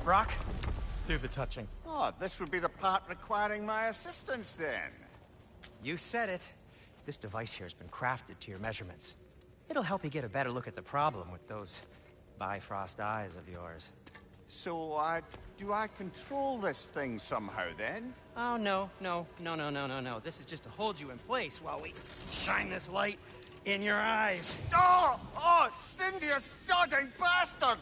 Brock, do the touching. Oh, this would be the part requiring my assistance, then. You said it. This device here has been crafted to your measurements. It'll help you get a better look at the problem with those Bifrost eyes of yours. So, do I control this thing somehow, then? Oh, no. This is just to hold you in place while we shine this light in your eyes. Oh! Oh, Cindy, you sodding bastard!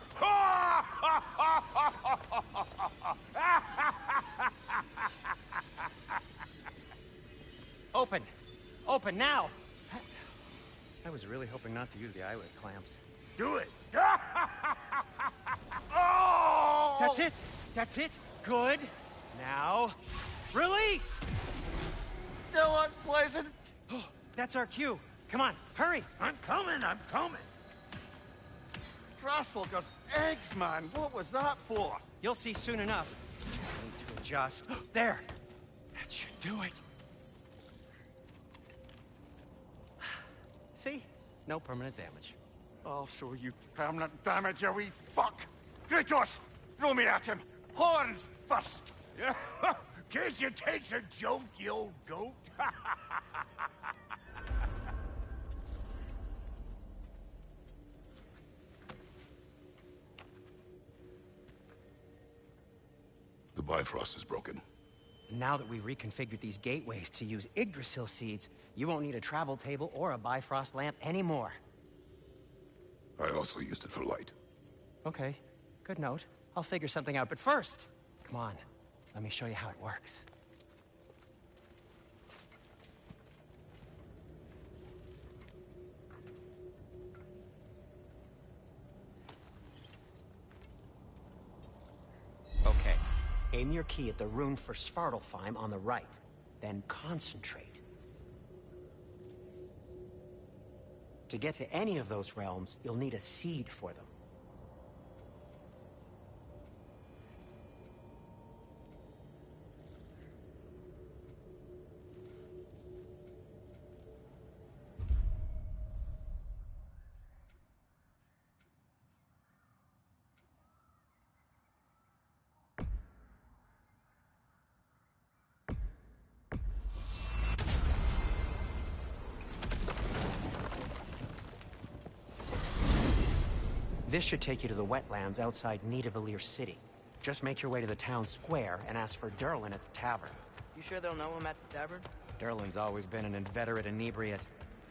Open! Open now! I was really hoping not to use the eyelid clamps. Do it! Oh! That's it! That's it! Good! Now, release! Still unpleasant. Oh, that's our cue. Come on, hurry! I'm coming! Crossfulger's eggs, man. What was that for? You'll see soon enough. I need to adjust. There! That should do it. See? No permanent damage. I'll show you permanent damage, you wee fuck! Kratos! Throw me at him! Horns first! Guess you takes a joke, you old goat. The Bifrost is broken. Now that we've reconfigured these gateways to use Yggdrasil seeds, you won't need a travel table or a Bifrost lamp anymore. I also used it for light. Okay, good note. I'll figure something out, but first, come on, let me show you how it works. Okay, aim your key at the rune for Svartalfheim on the right, then concentrate. To get to any of those realms, you'll need a seed for them. This should take you to the wetlands outside Nidavellir City. Just make your way to the town square and ask for Durlin at the tavern. You sure they'll know him at the tavern? Durlin's always been an inveterate inebriate.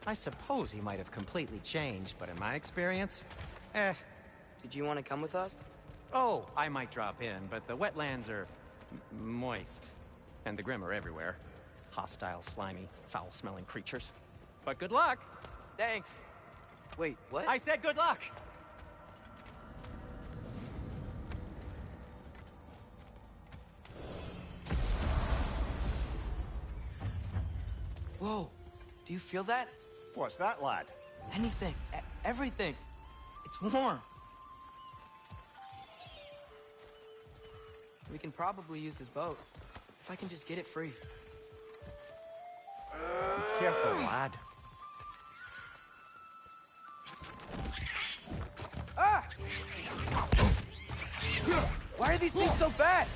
I suppose he might have completely changed, but in my experience, Did you want to come with us? Oh, I might drop in, but the wetlands are moist. And the Grim are everywhere. Hostile, slimy, foul-smelling creatures. But good luck! Thanks. Wait, what? I said good luck! Whoa, do you feel that? What's that, lad? Anything, everything. It's warm. We can probably use this boat, if I can just get it free. Careful, lad. Ah! Why are these things so bad?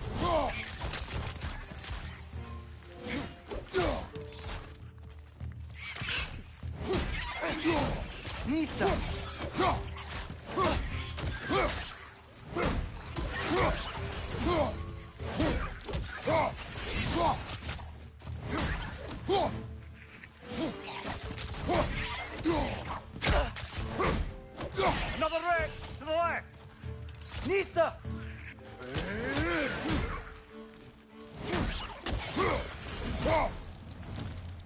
Nista! Another red to the left. Nista!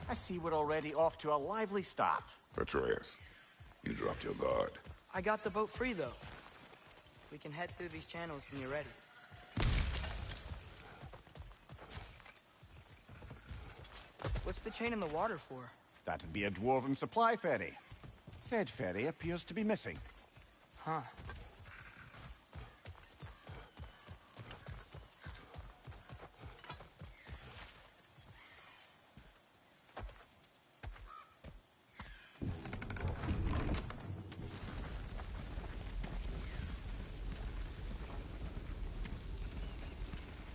I see we're already off to a lively start. Atreus, you dropped your guard. I got the boat free, though. We can head through these channels when you're ready. What's the chain in the water for? That'd be a dwarven supply ferry. Said ferry appears to be missing. Huh.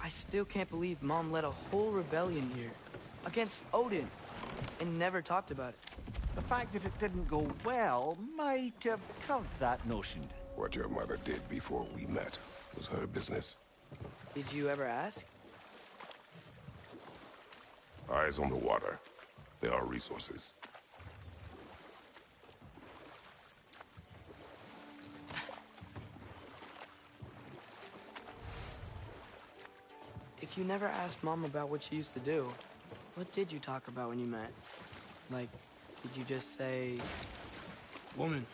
I still can't believe Mom led a whole rebellion here. Against Odin. And never talked about it. The fact that it didn't go well might have curbed that notion. What your mother did before we met was her business. Did you ever ask? Eyes on the water. There are resources. If you never asked Mom about what she used to do, what did you talk about when you met? Like, did you just say... Woman,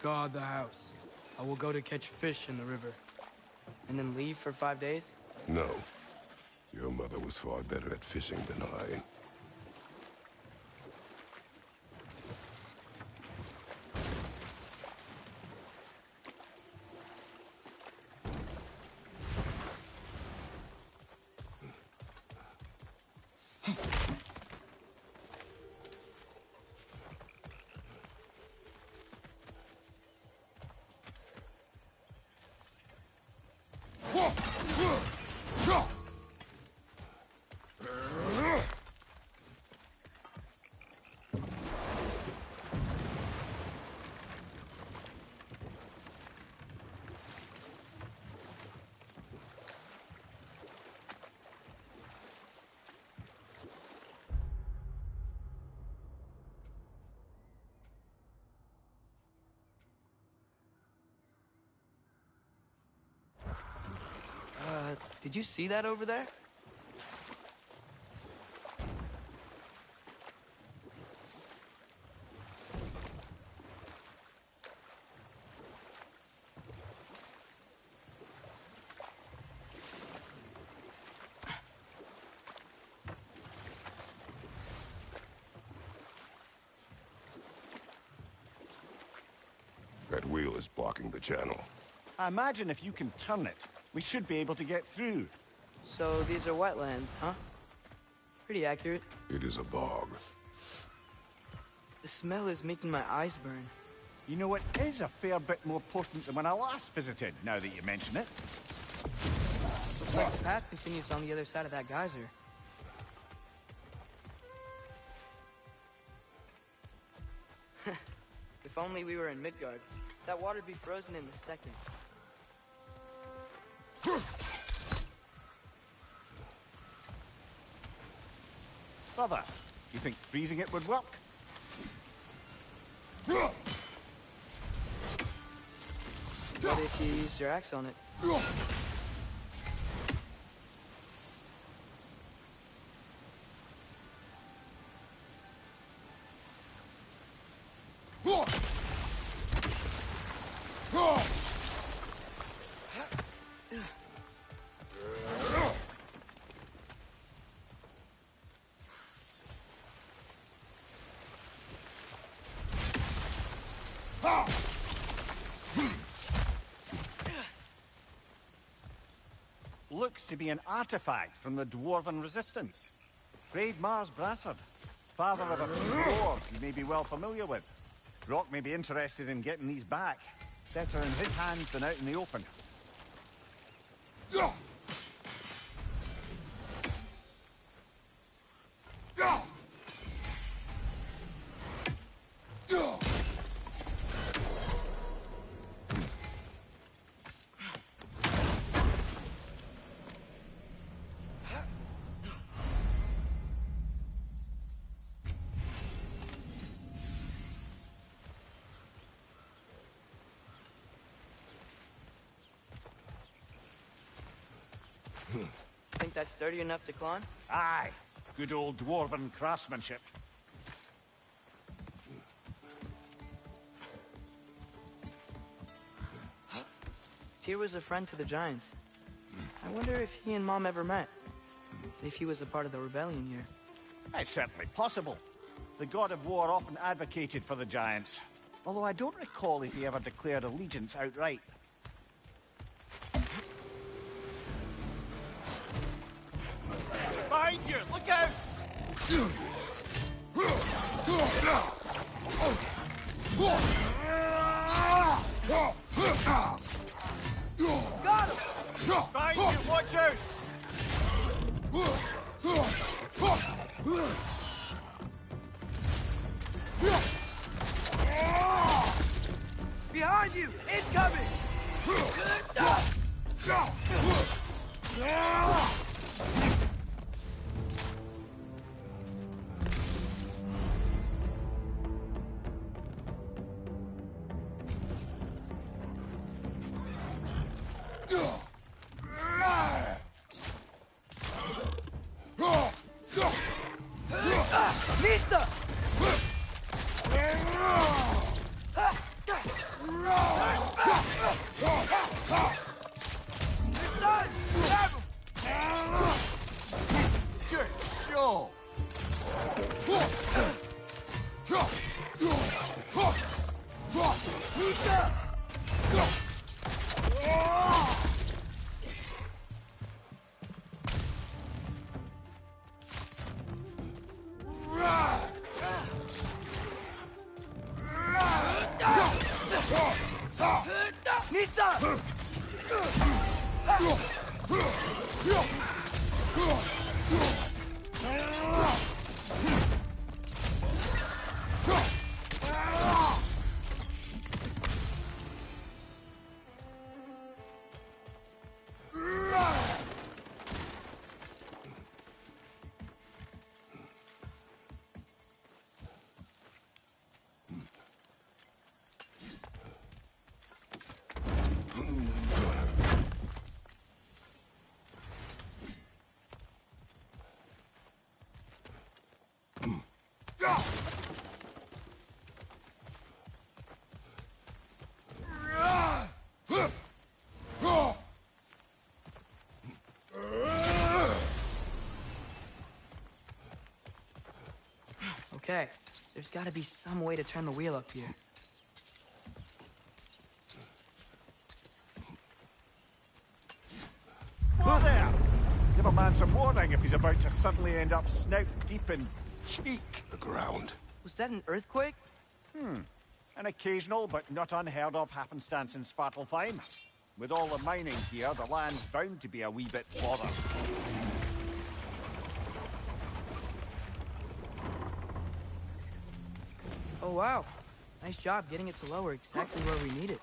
guard the house. I will go to catch fish in the river. And then leave for 5 days? No. Your mother was far better at fishing than I. Did you see that over there? That wheel is blocking the channel. I imagine if you can turn it, we should be able to get through. So these are wetlands, huh? Pretty accurate. It is a bog. The smell is making my eyes burn. You know, it is a fair bit more potent than when I last visited, now that you mention it. Looks like the path continues on the other side of that geyser. If only we were in Midgard. That water'd be frozen in a second. Brother, you think freezing it would work? What if you used your axe on it? Looks to be an artifact from the Dwarven Resistance. Grave Mars Brassard, father of a few dwarves you may be well familiar with. Rock may be interested in getting these back. Better in his hands than out in the open. Think that's sturdy enough to climb? Aye, good old Dwarven craftsmanship. Tyr was a friend to the Giants. I wonder if he and Mom ever met. If he was a part of the rebellion here. It's certainly possible. The god of war often advocated for the Giants. Although I don't recall if he ever declared allegiance outright. Behind you! Look out! Got him! Behind you! Watch out! Behind you! Incoming! Lista! Good show! Lista! Lista! Okay, there's gotta be some way to turn the wheel up here. Whoa there! Give a man some warning if he's about to suddenly end up snout deep in cheek. The ground. Was that an earthquake? An occasional but not unheard of happenstance in Svartalfheim. With all the mining here, the land's bound to be a wee bit bothered. Oh wow, nice job getting it to lower exactly where we need it.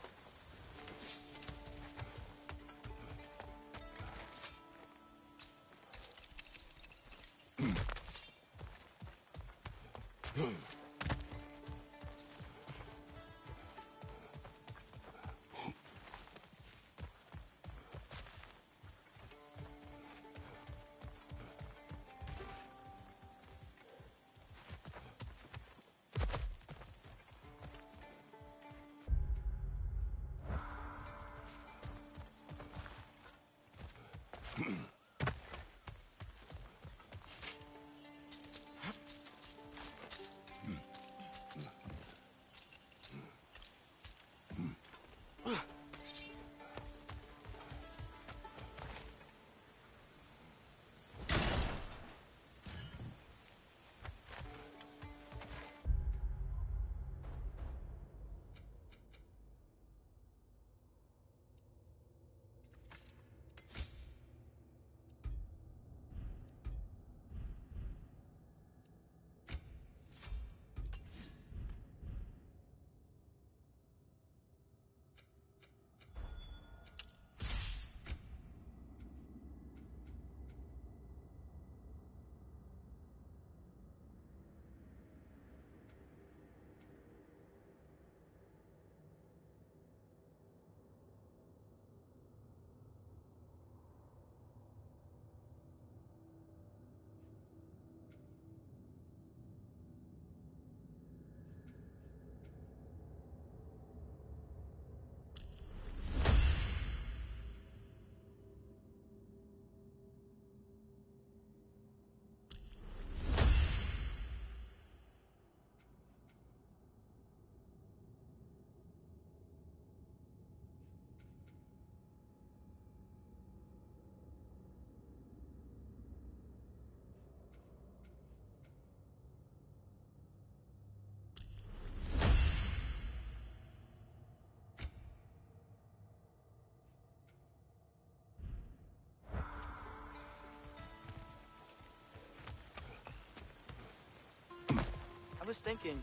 was thinking,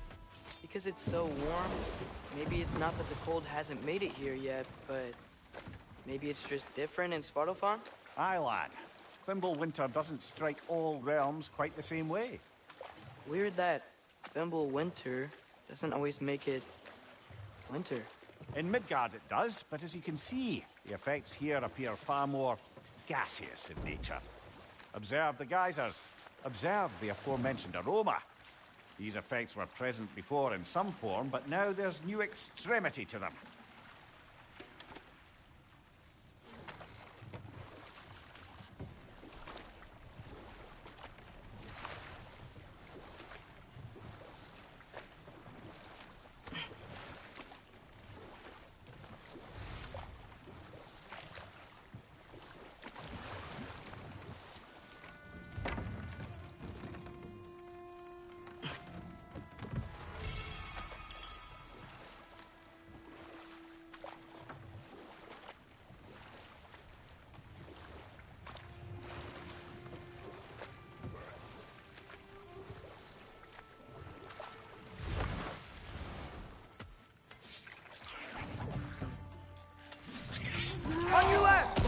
because it's so warm, maybe it's not that the cold hasn't made it here yet, but maybe it's just different in Svartalfheim? Aye, lad. Thimble winter doesn't strike all realms quite the same way. Weird that Thimble winter doesn't always make it winter. In Midgard it does, but as you can see, the effects here appear far more gaseous in nature. Observe the geysers. Observe the aforementioned aroma. These effects were present before in some form, but now there's new extremity to them. On your left!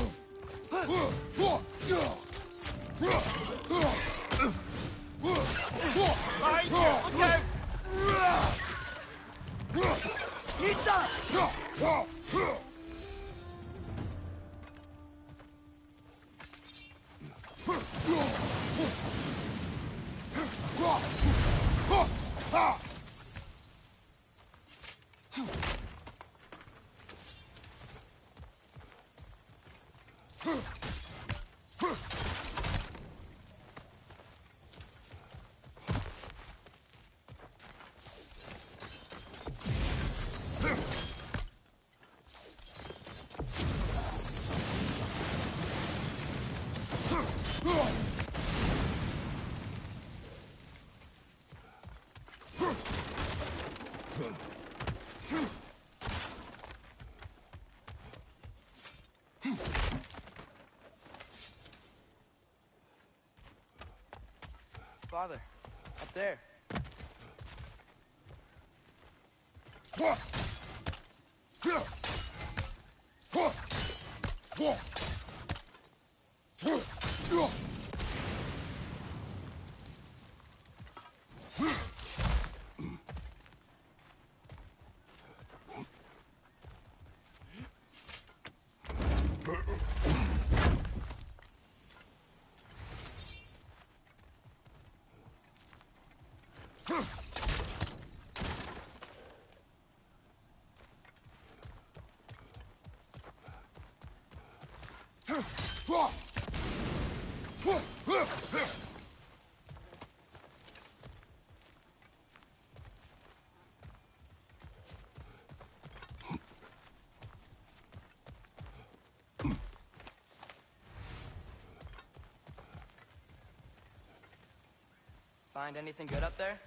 Father, up there. Find anything good up there?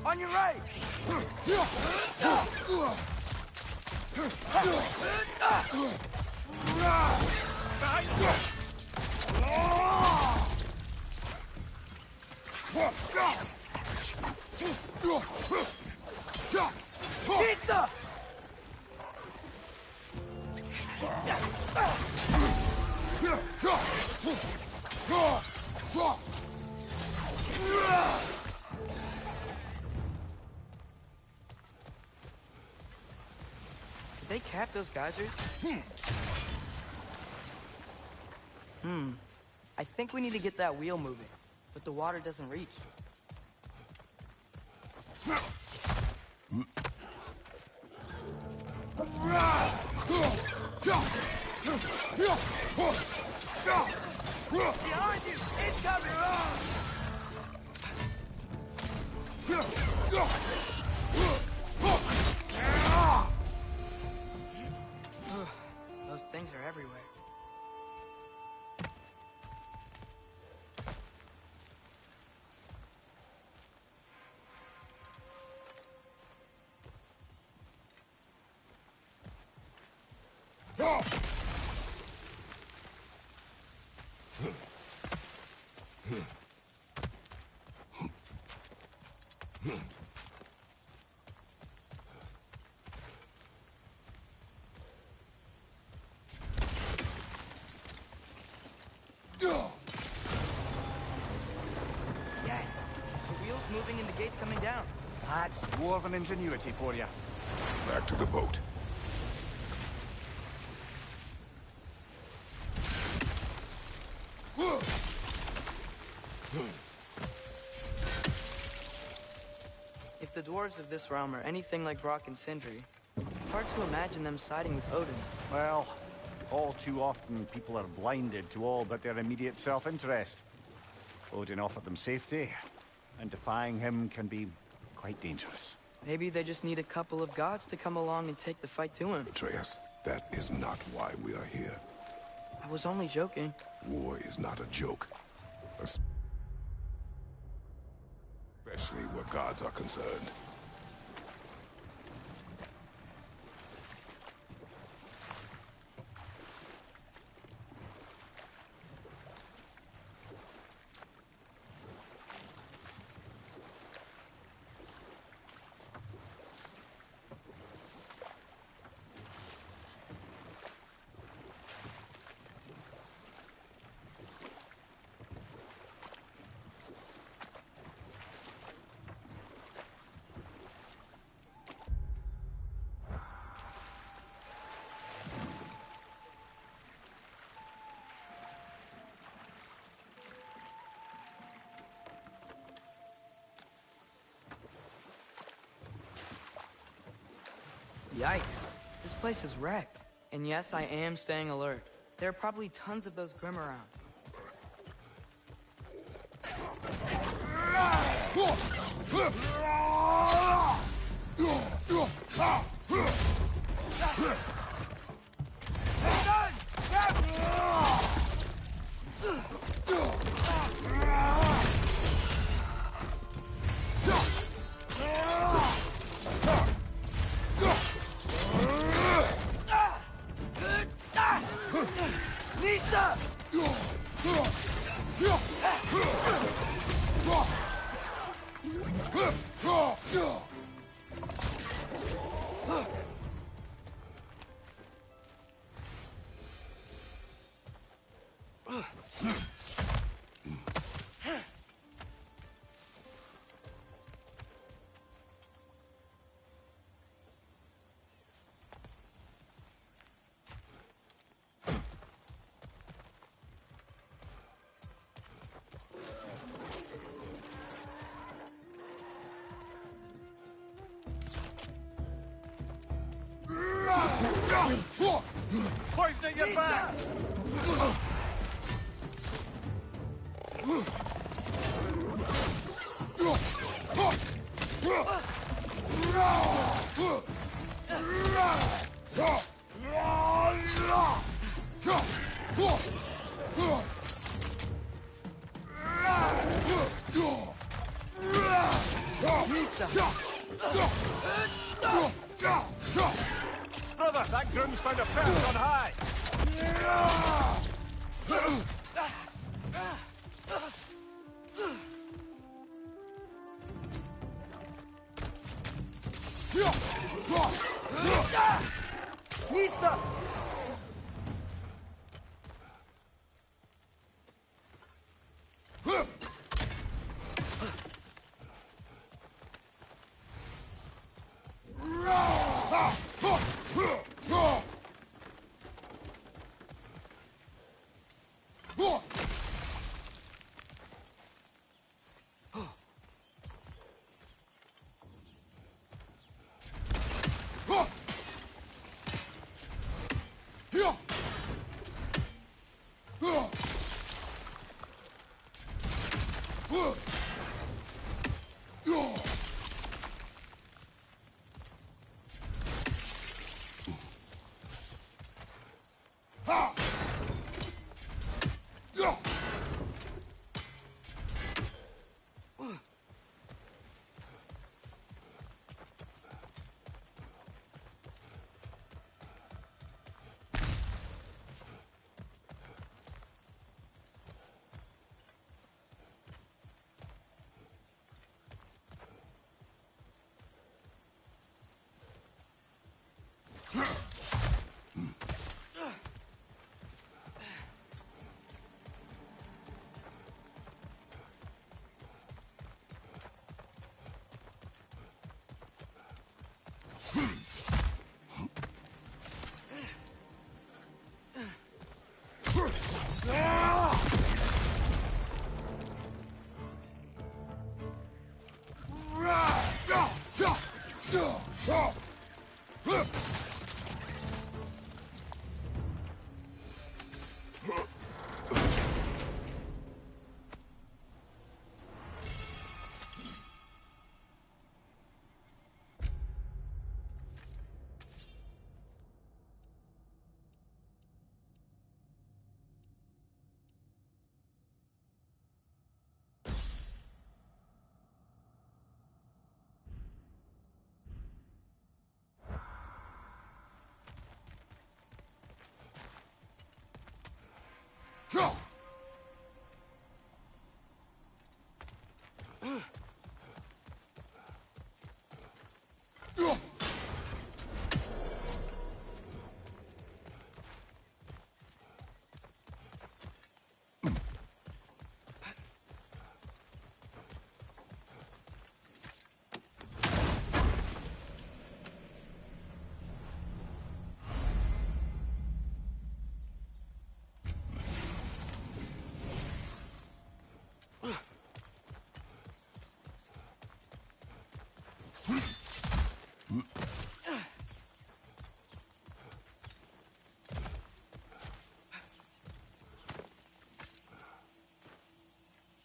On your right! Pizza! Did they cap those geysers? I think we need to get that wheel moving, but the water doesn't reach. Behind you! Incoming! Those things are everywhere. Yes, the wheels moving and the gates coming down. That's dwarven ingenuity for you. Back to the boat. If the dwarves of this realm are anything like Brock and Sindri, it's hard to imagine them siding with Odin. Well, all too often people are blinded to all but their immediate self-interest. Odin offered them safety, and defying him can be quite dangerous. Maybe they just need a couple of gods to come along and take the fight to him. Atreus, that is not why we are here. I was only joking. War is not a joke. Especially where gods are concerned. Yikes. This place is wrecked. And yes, I am staying alert. There are probably tons of those Grimm around. Poisoning your back! Brother, that groom's found a perch on high! Nista!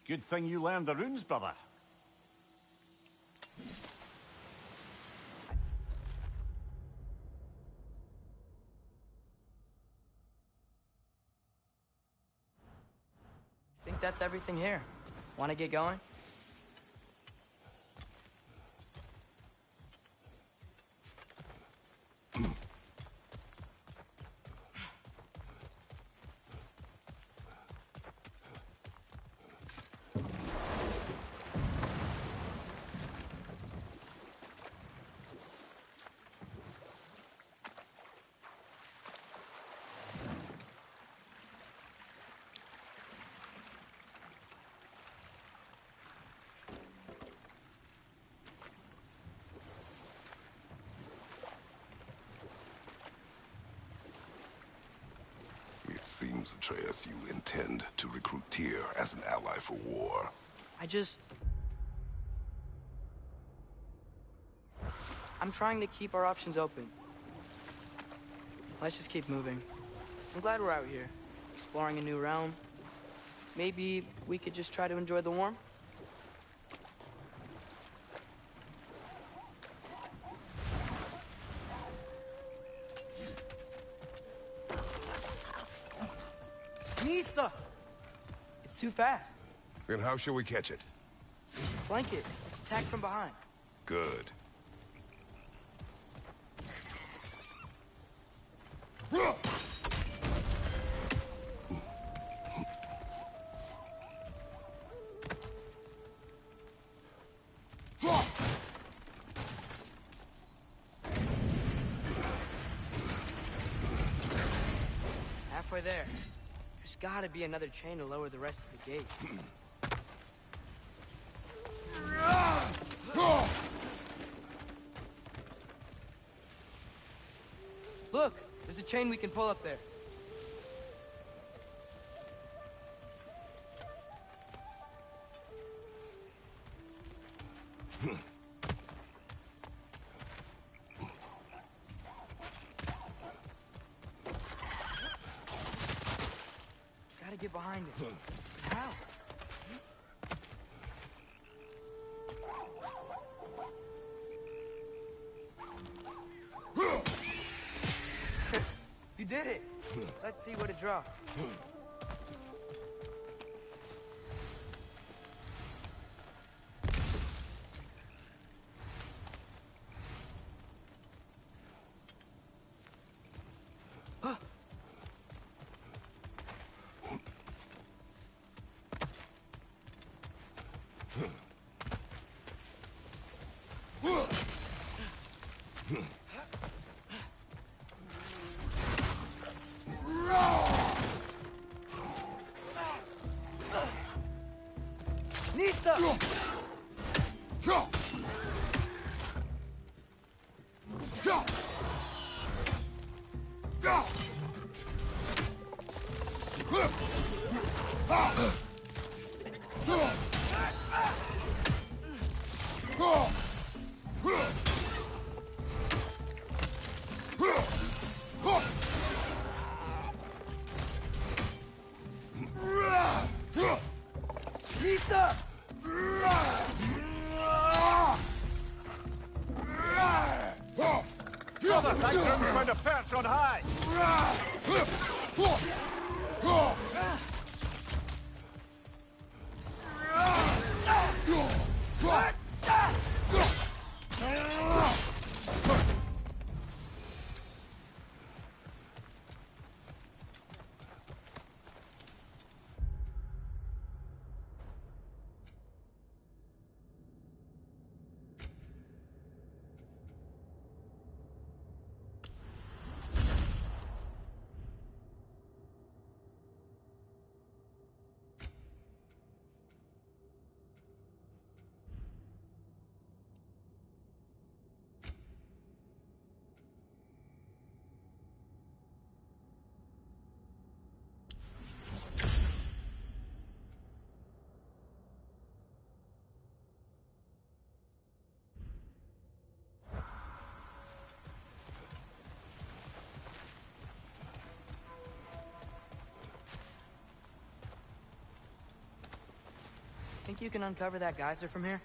Good thing you learned the runes, brother. Think that's everything here. Want to get going? It seems, Atreus, you intend to recruit Tyr as an ally for war. I'm trying to keep our options open. Let's just keep moving. I'm glad we're out here, exploring a new realm. Maybe we could just try to enjoy the warmth? Nista! It's too fast. Then how shall we catch it? Flank it. Attack from behind. Good. Halfway there. There's gotta be another chain to lower the rest of the gate. Look! There's a chain we can pull up there. Gotta get behind it. How? let's see what it draws. Found a perch on high! Think you can uncover that geyser from here?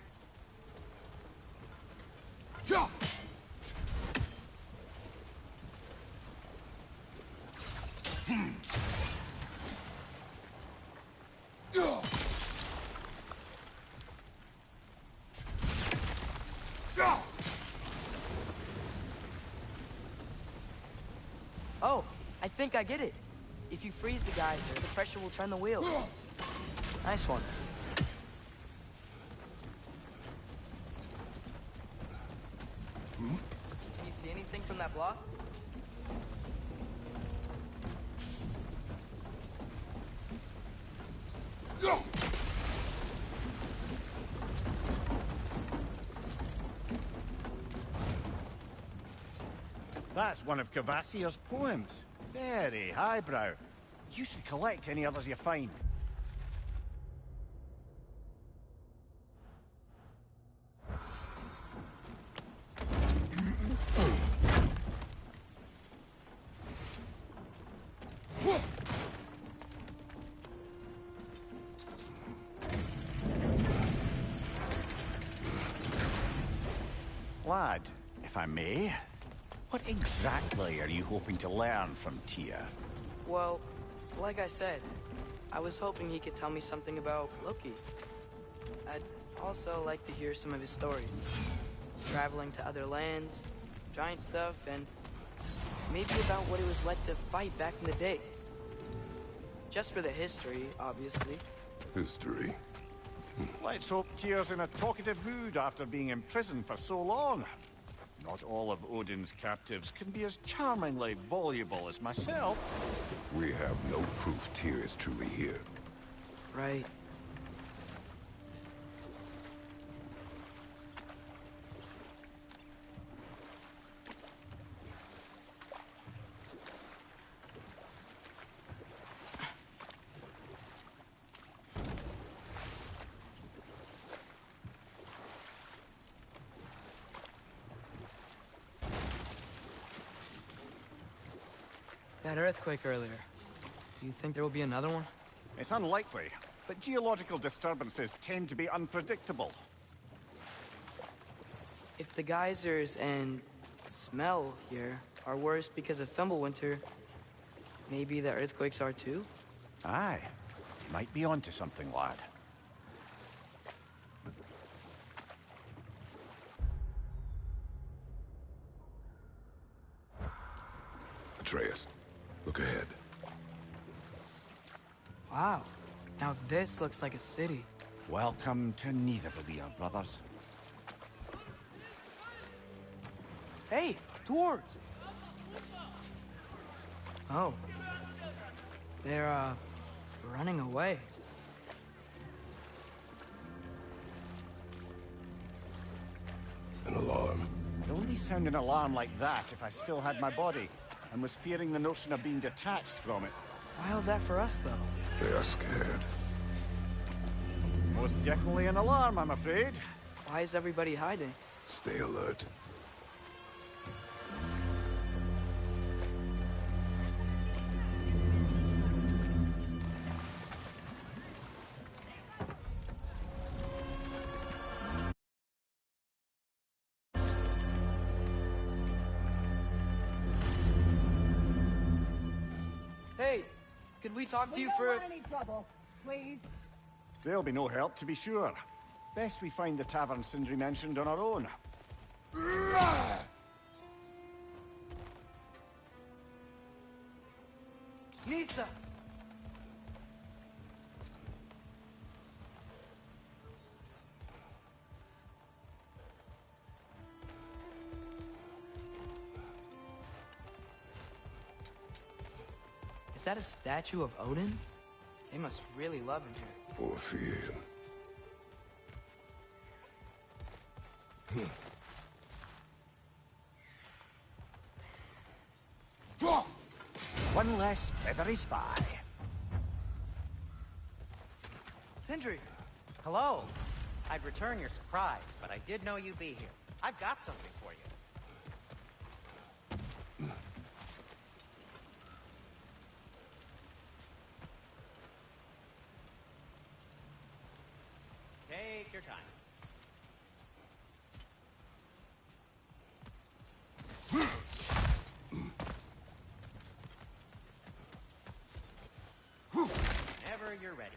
Oh, I think I get it. If you freeze the geyser, the pressure will turn the wheel. Nice one. Can you see anything from that block? That's one of Cavassier's poems. Very highbrow. You should collect any others you find. Lad, if I may, what exactly are you hoping to learn from Tia? Well, like I said, I was hoping he could tell me something about Loki. I'd also like to hear some of his stories. Traveling to other lands, giant stuff, and maybe about what it was like to fight back in the day. Just for the history, obviously. History? Let's hope Tyr's in a talkative mood after being in prison for so long. Not all of Odin's captives can be as charmingly voluble as myself. We have no proof Tyr is truly here. Right. That earthquake earlier. Do you think there will be another one? It's unlikely, but geological disturbances tend to be unpredictable. If the geysers and smell here are worse because of Fimbulwinter, maybe the earthquakes are too? Aye. You might be onto something, lad. Atreus, look ahead. Wow. Now this looks like a city. Welcome to Nidavellir, brothers. Hey, dwarves! Oh. They're, running away. An alarm. I'd only sound an alarm like that if I still had my body, and was fearing the notion of being detached from it. Why that for us, though? They are scared. Most definitely an alarm, I'm afraid. Why is everybody hiding? Stay alert. Hey, could we talk to you We for don't want any trouble, please. There'll be no help, to be sure. Best we find the tavern Sindri mentioned on our own. Nisa? Is that a statue of Odin? They must really love him here. Or fear him. One less feathery spy. Sindri! Hello. I'd return your surprise, but I did know you'd be here. I've got something for you. Take your time. Whenever you're ready.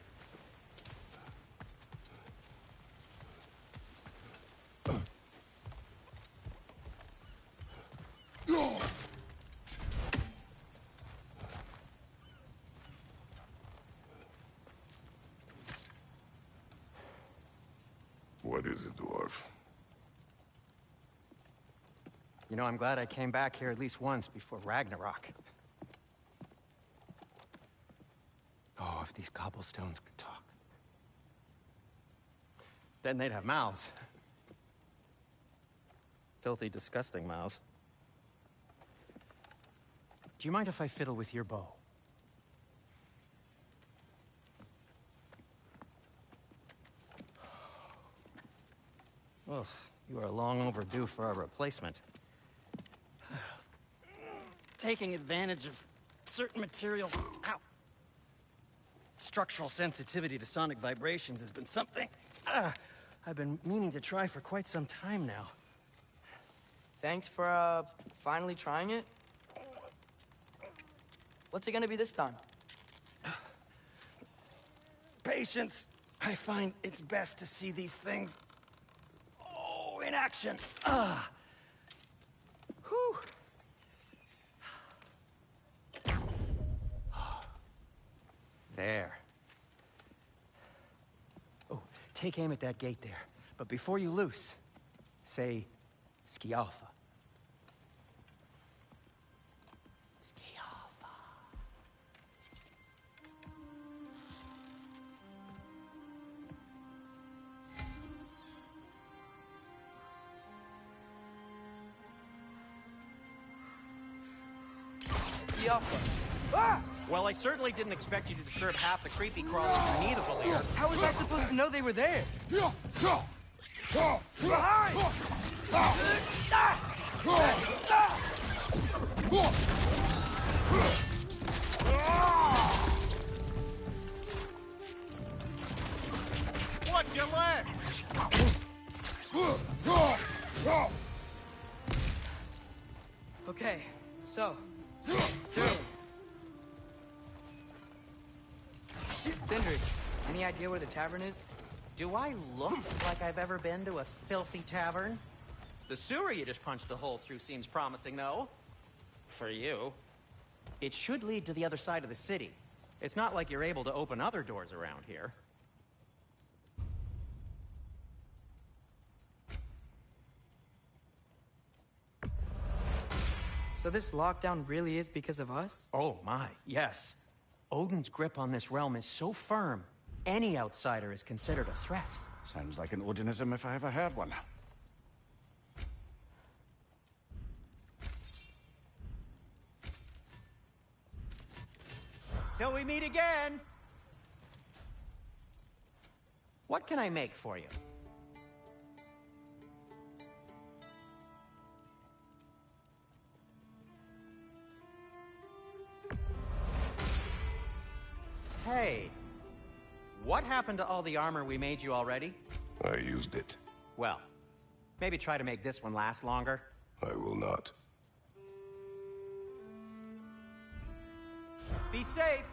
What is it, dwarf? You know, I'm glad I came back here at least once before Ragnarok. Oh, if these cobblestones could talk. Then they'd have mouths. Filthy, disgusting mouths. Do you mind if I fiddle with your bow? Well, you are long overdue for a replacement. Taking advantage of certain materials. Ow! Structural sensitivity to sonic vibrations has been something I've been meaning to try for quite some time now. Thanks for, finally trying it. What's it gonna be this time? Patience. I find it's best to see these things, in action. Whew. There. Oh, take aim at that gate there. But before you loose, say, Skialfa. Skialfa. Ah! Well, I certainly didn't expect you to disturb half the creepy crawlers in Nidavellir. How was I supposed to know they were there? Watch your leg! Okay, so, Any idea where the tavern is? Do I look like I've ever been to a filthy tavern? The sewer you just punched a hole through seems promising, though. For you. It should lead to the other side of the city. It's not like you're able to open other doors around here. So this lockdown really is because of us? Oh my, yes. Odin's grip on this realm is so firm, any outsider is considered a threat. Sounds like an Odinism if I ever heard one. Till we meet again! What can I make for you? Hey, what happened to all the armor we made you already? I used it. Well, maybe try to make this one last longer. I will not. Be safe!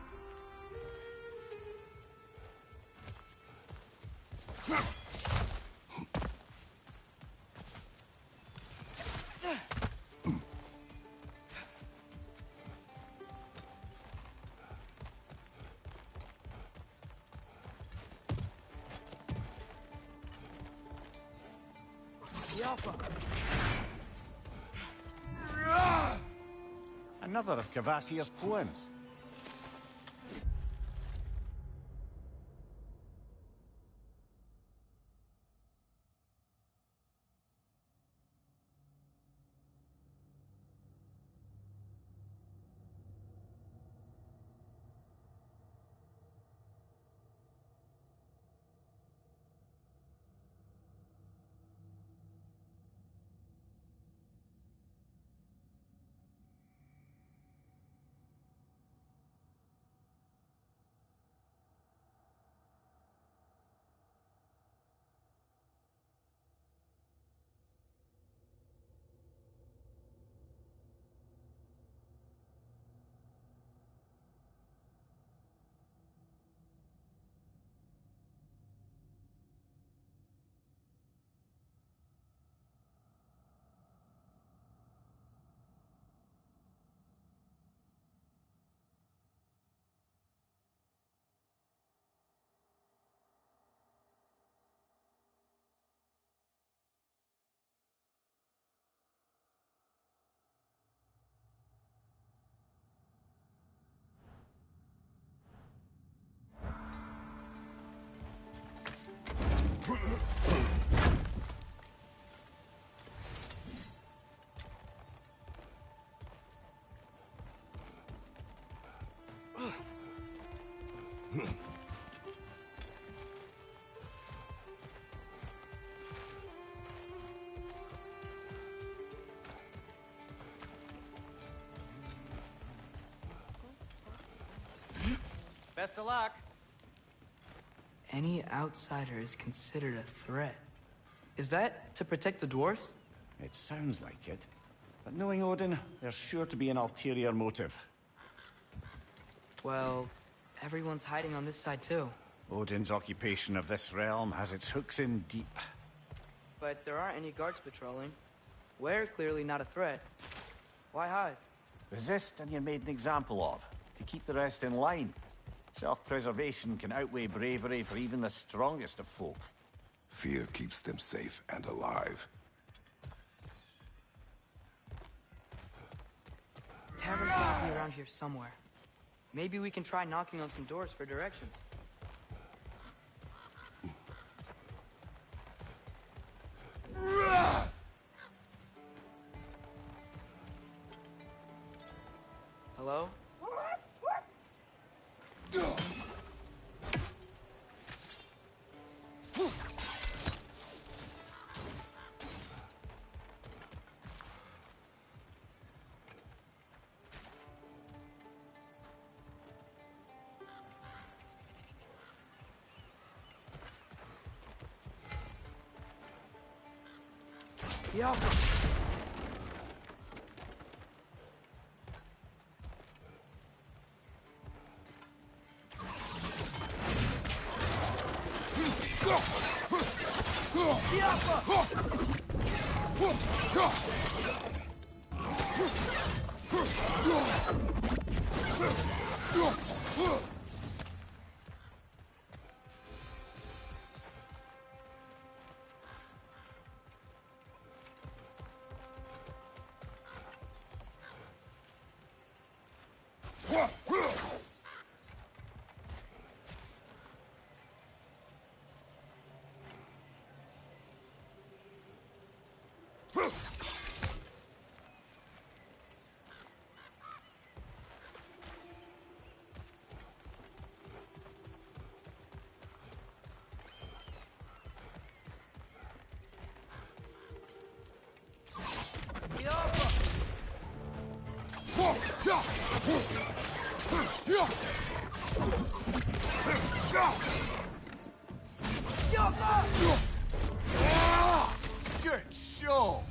Another of Cavassier's poems. Best of luck. Any outsider is considered a threat. Is that to protect the dwarves? It sounds like it. But knowing Odin, there's sure to be an ulterior motive. Well, everyone's hiding on this side too. Odin's occupation of this realm has its hooks in deep. But there aren't any guards patrolling. We're clearly not a threat. Why hide? Resist and you're made an example of, to keep the rest in line. Self-preservation can outweigh bravery for even the strongest of folk. Fear keeps them safe and alive. Tavern's gotta be around here somewhere. Maybe we can try knocking on some doors for directions. Hello? Yeah. Good show!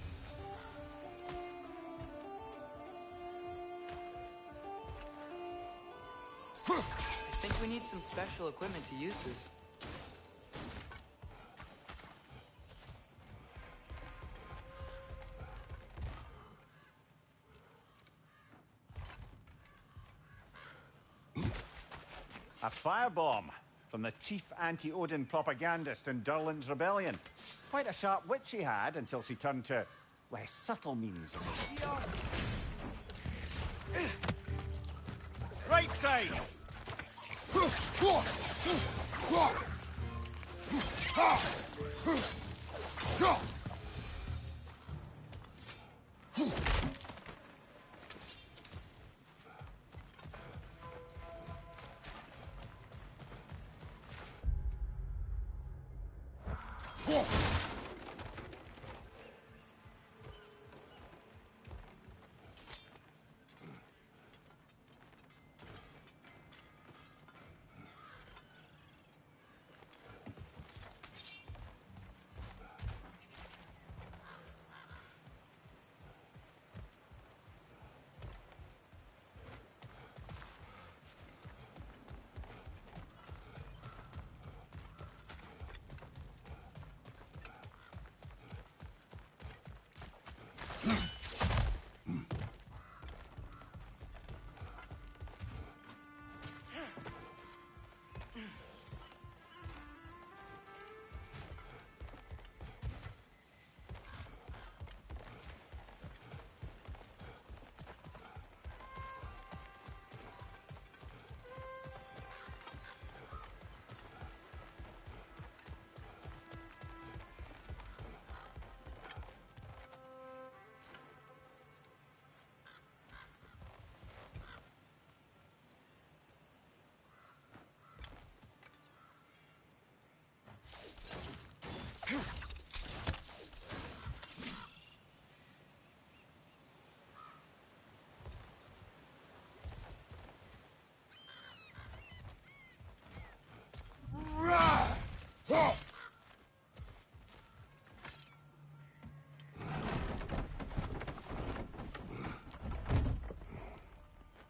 I think we need some special equipment to use this. A firebomb from the chief anti-Odin propagandist in Durlin's rebellion. Quite a sharp wit she had until she turned to less subtle means. Right side!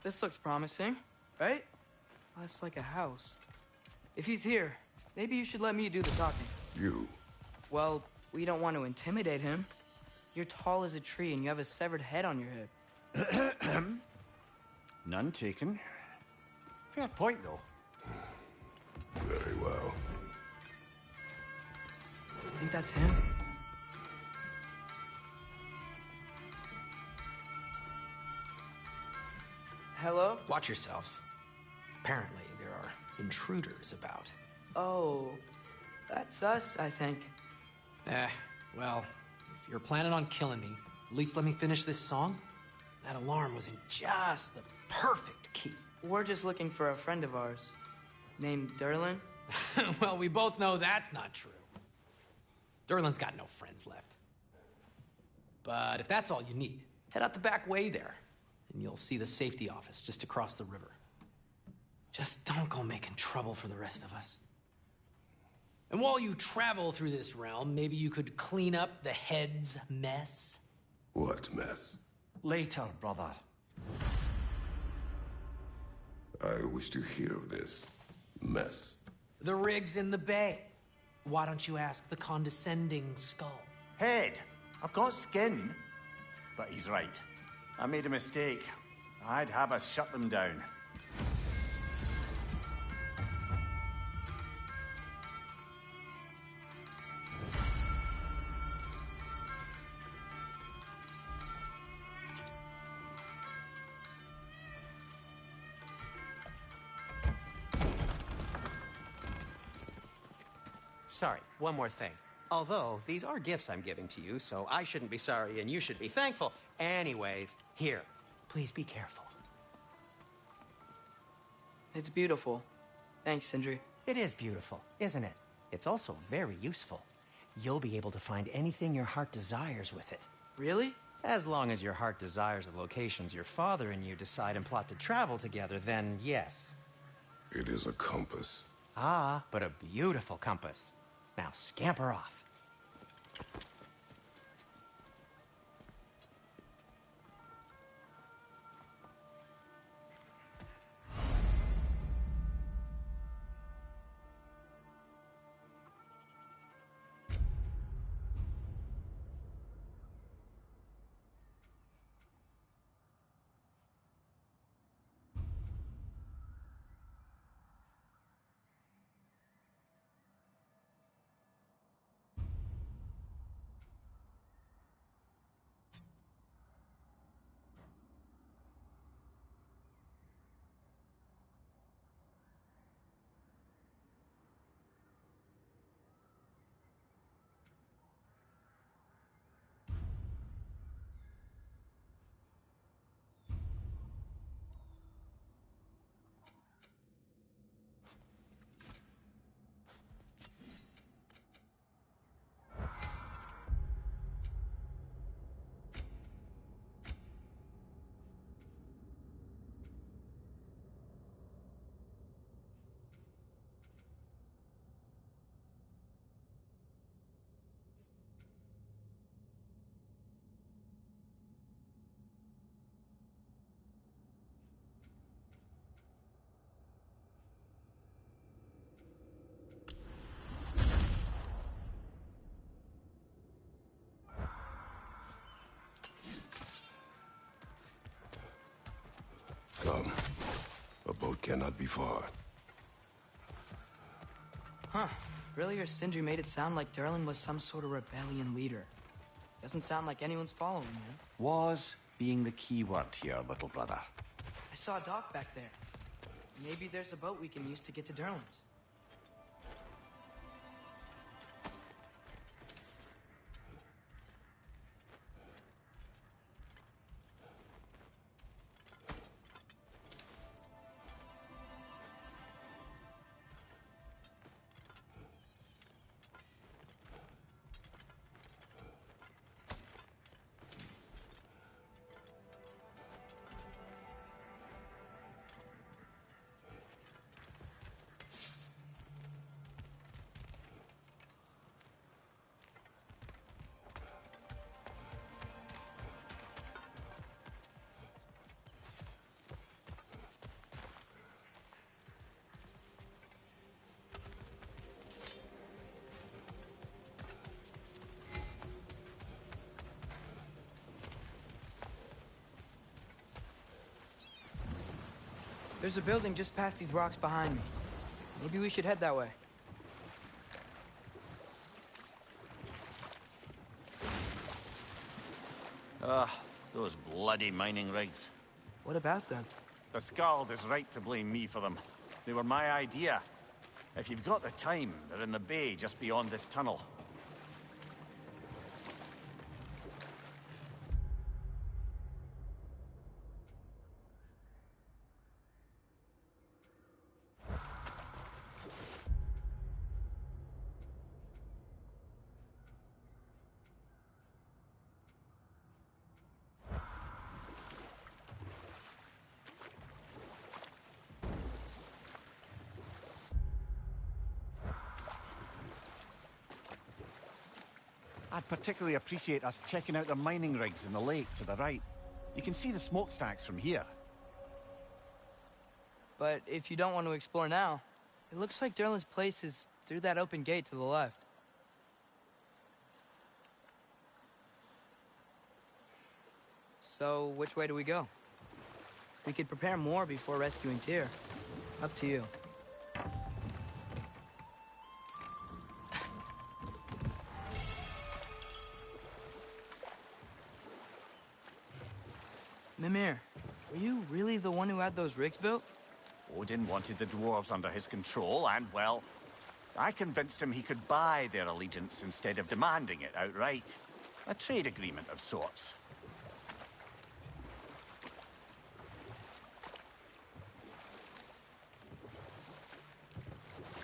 This looks promising, right? That's like a house. If he's here, maybe you should let me do the talking. You. Well, we don't want to intimidate him. You're tall as a tree and you have a severed head on your head. None taken. Fair point, though. Very well. Think that's him? Hello? Watch yourselves. Apparently, there are intruders about. Oh, that's us, I think. Well, if you're planning on killing me, at least let me finish this song. That alarm was in just the perfect key. We're just looking for a friend of ours, named Durlin. Well, we both know that's not true. Durlin's got no friends left. But if that's all you need, head out the back way there, and you'll see the safety office just across the river. Just don't go making trouble for the rest of us. And while you travel through this realm, maybe you could clean up the head's mess? What mess? Later, brother. I wish to hear of this mess. The rig's in the bay. Why don't you ask the condescending skull? Head. I've got skin. But he's right. I made a mistake. I'd have us shut them down. Sorry, one more thing. Although, these are gifts I'm giving to you, so I shouldn't be sorry and you should be thankful. Anyways, here, please be careful. It's beautiful. Thanks, Sindri. It is beautiful, isn't it? It's also very useful. You'll be able to find anything your heart desires with it. Really? As long as your heart desires the locations your father and you decide and plot to travel together, then yes. It is a compass. Ah, but a beautiful compass. Now scamper off. Come. A boat cannot be far. Huh. Earlier, Sindri made it sound like Durlin was some sort of rebellion leader. Doesn't sound like anyone's following him. Was being the key word here, little brother. I saw a dock back there. Maybe there's a boat we can use to get to Durlin's. There's a building just past these rocks behind me. Maybe we should head that way. Those bloody mining rigs. What about them? The Skald is right to blame me for them. They were my idea. If you've got the time, they're in the bay just beyond this tunnel. I'd particularly appreciate us checking out the mining rigs in the lake to the right. You can see the smokestacks from here. But if you don't want to explore now, it looks like Durlin's place is through that open gate to the left. So, which way do we go? We could prepare more before rescuing Tyr. Up to you. Mimir, were you really the one who had those rigs built? Odin wanted the dwarves under his control, and, well, I convinced him he could buy their allegiance instead of demanding it outright. A trade agreement of sorts.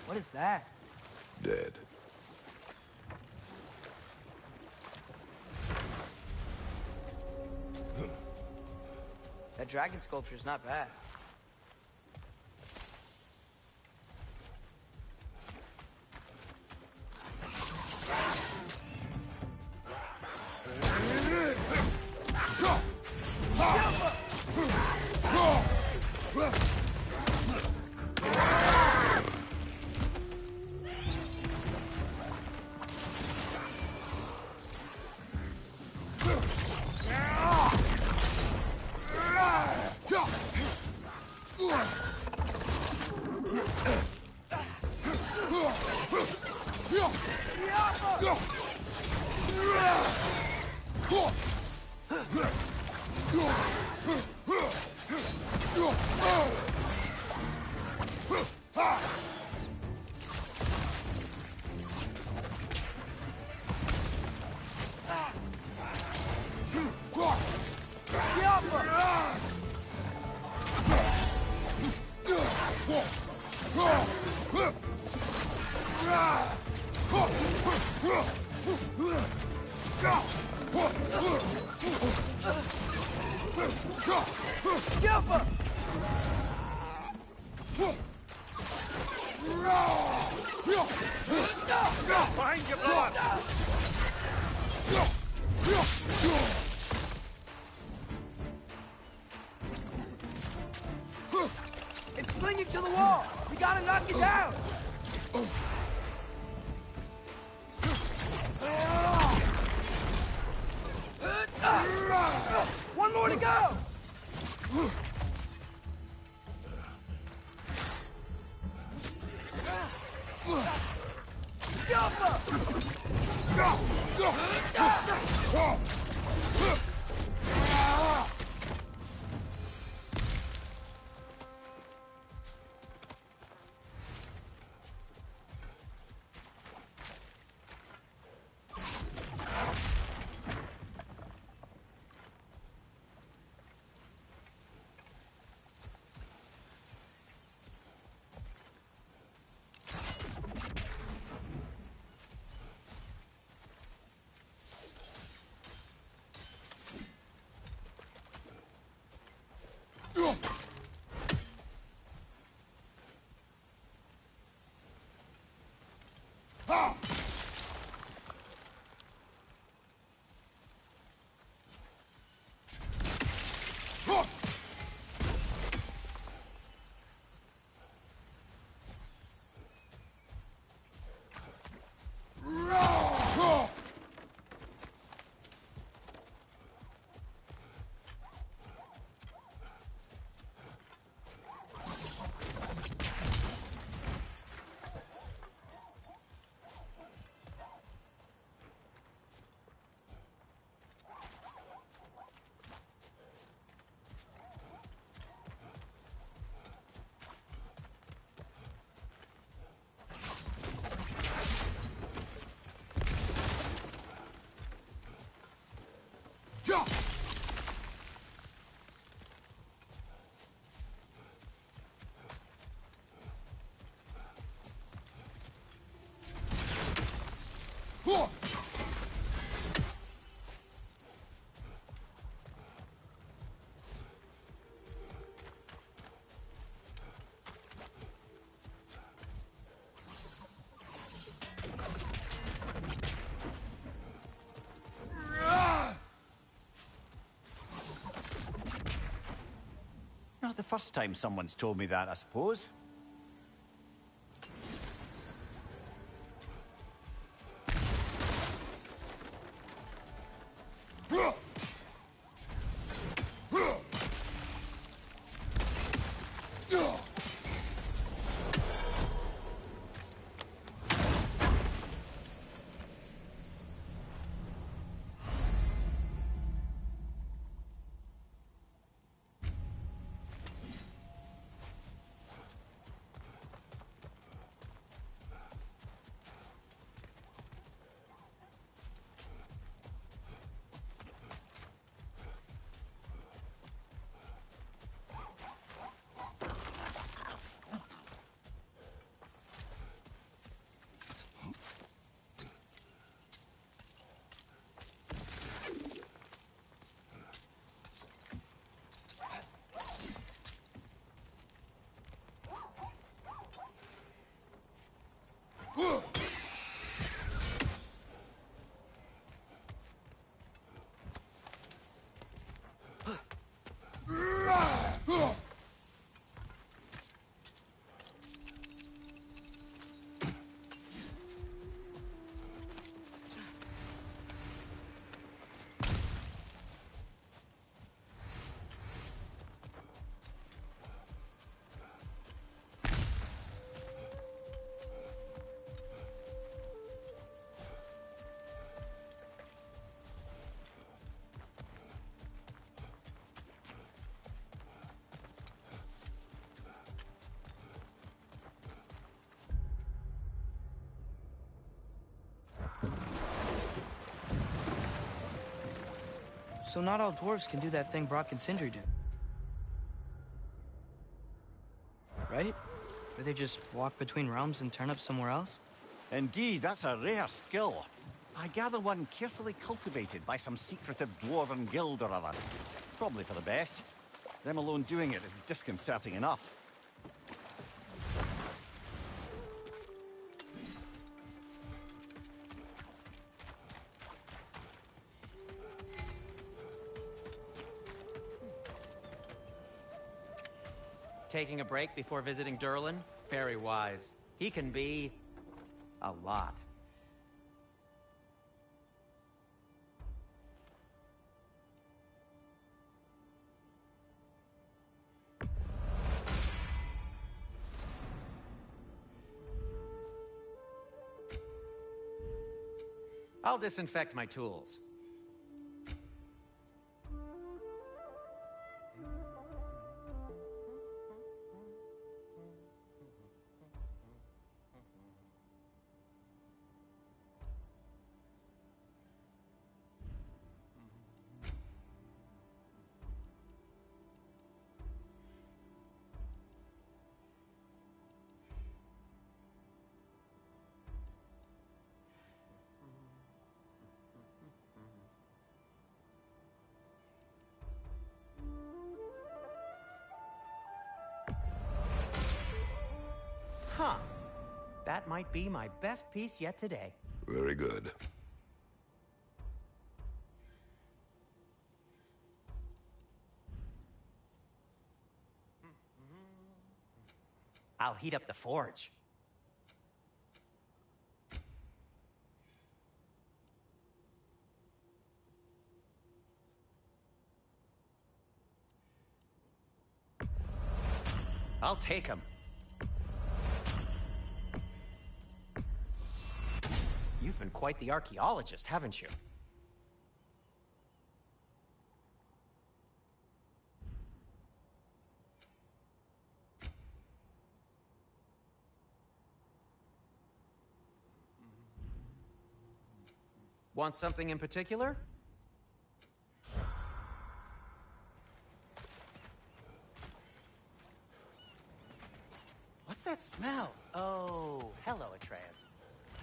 What is that? Dead. That dragon sculpture's not bad. Behind you, brother! It's clinging to the wall! We gotta knock it down! One more to go! Not the first time someone's told me that, I suppose. So not all dwarves can do that thing Brock and Sindri do. Right? Where they just walk between realms and turn up somewhere else? Indeed, that's a rare skill. I gather one carefully cultivated by some secretive dwarven guild or other. Probably for the best. Them alone doing it is disconcerting enough. Taking a break before visiting Durlin? Very wise. He can be... a lot. I'll disinfect my tools. Huh. That might be my best piece yet today. Very good. I'll heat up the forge. I'll take him. You've been quite the archaeologist, haven't you? Want something in particular? What's that smell? Oh, hello, Atreus.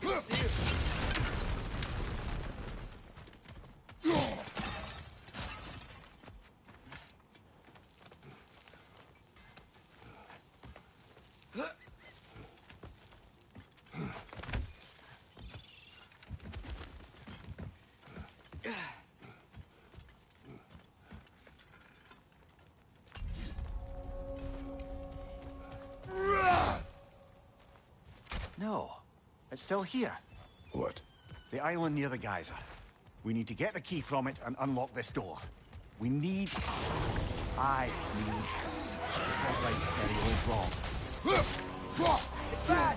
See you. No, it's still here. What? The island near the geyser. We need to get the key from it and unlock this door. We need... I need... It sounds like Terry was wrong. It's bad!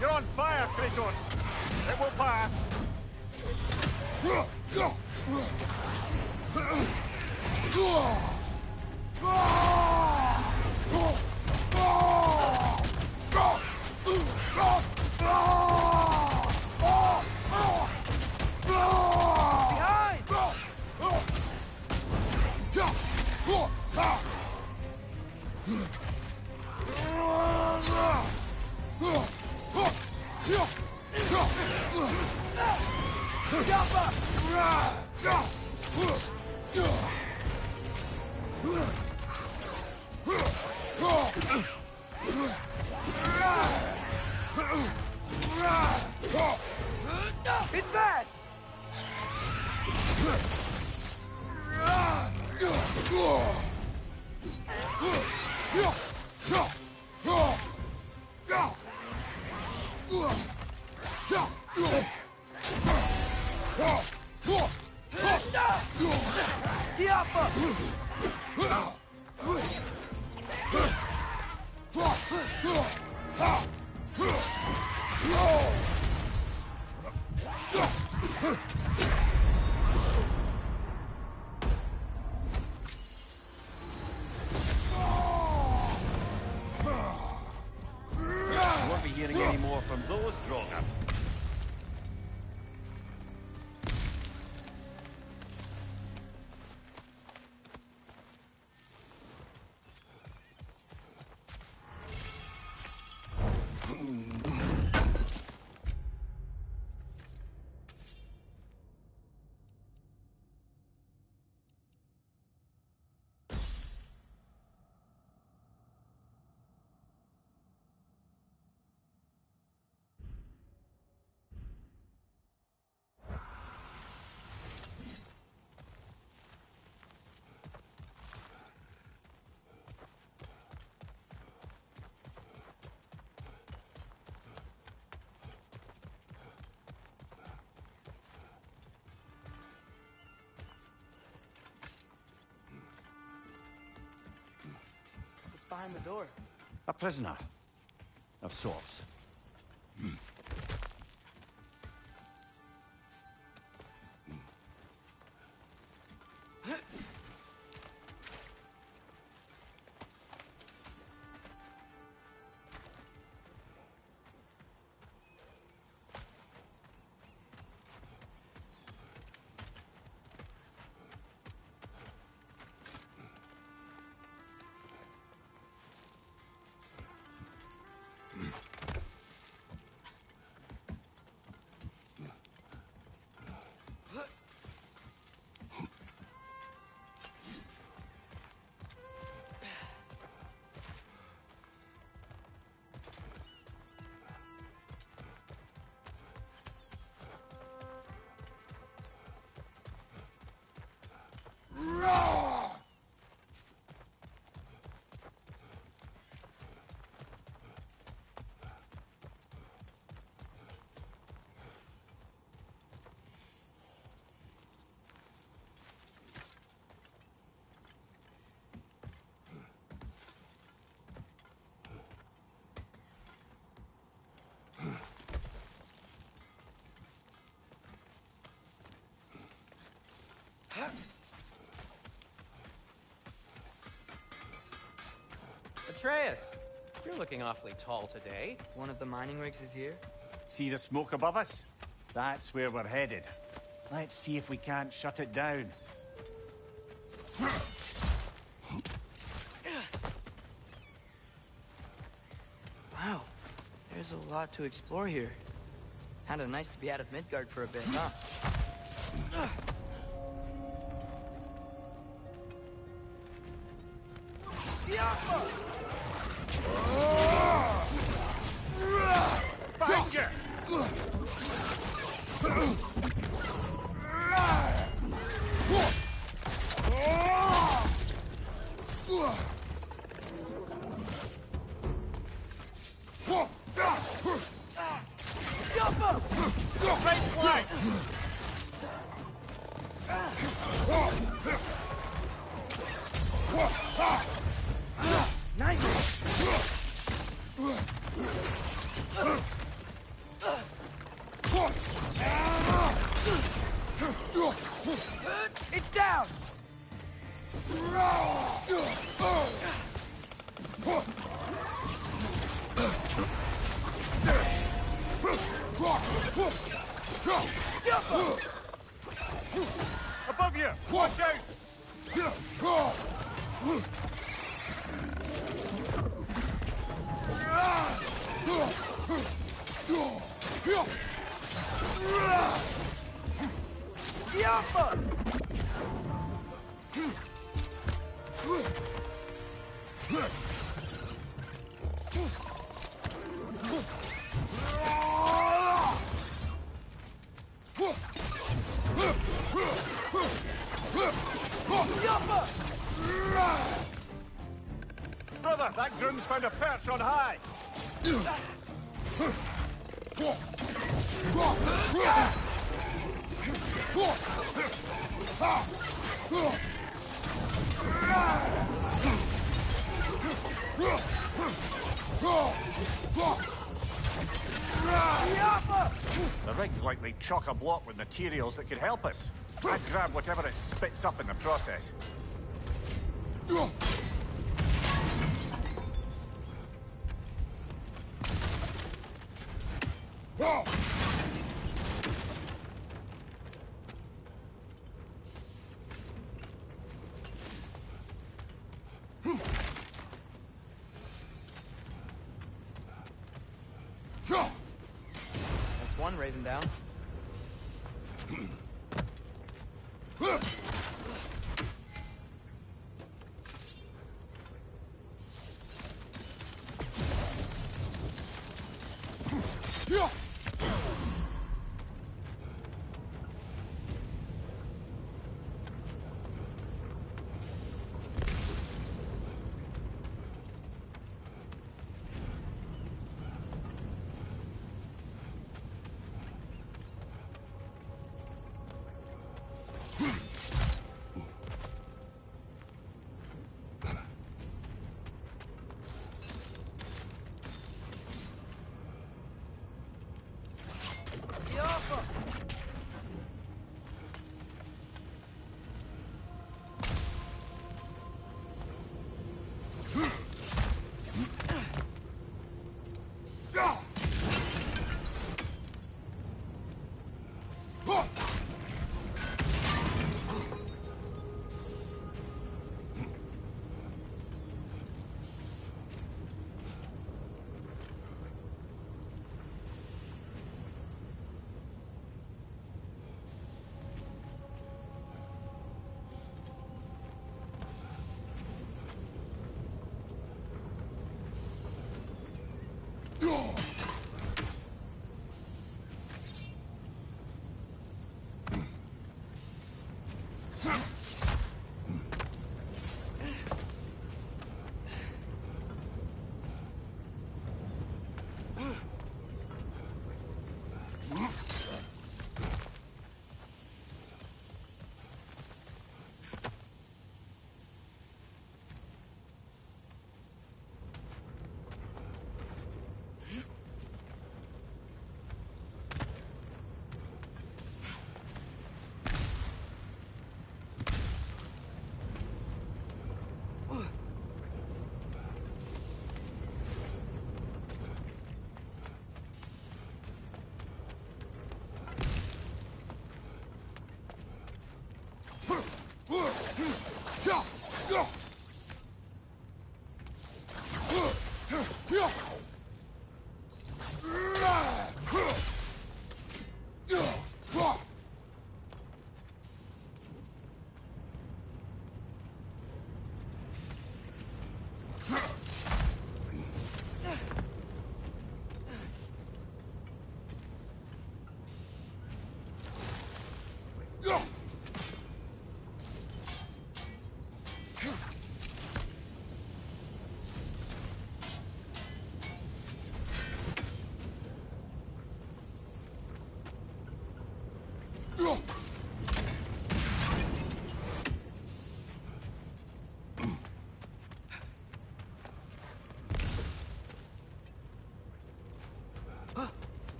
You're on fire, Kratos! It will pass! It's bad! Won't be hearing any more from those Drogon. behind the door? A prisoner. Of sorts. Atreus, you're looking awfully tall today. One of the mining rigs is here? See the smoke above us? That's where we're headed. Let's see if we can't shut it down. Wow, there's a lot to explore here. Kinda nice to be out of Midgard for a bit, huh? Find you! Right flank! It's down! Above you! Watch out! Brother, that groom's found a perch on high. The rig's likely chock-a-block with materials that could help us. I'd grab whatever it spits up in the process. That's one raven down.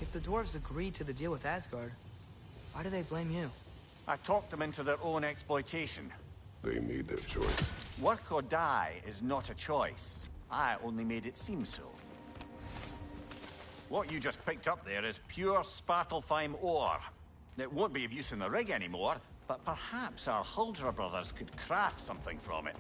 If the dwarves agreed to the deal with Asgard, why do they blame you? I talked them into their own exploitation. They made their choice. Work or die is not a choice. I only made it seem so. What you just picked up there is pure Svartalfheim ore. It won't be of use in the rig anymore, but perhaps our Huldra brothers could craft something from it.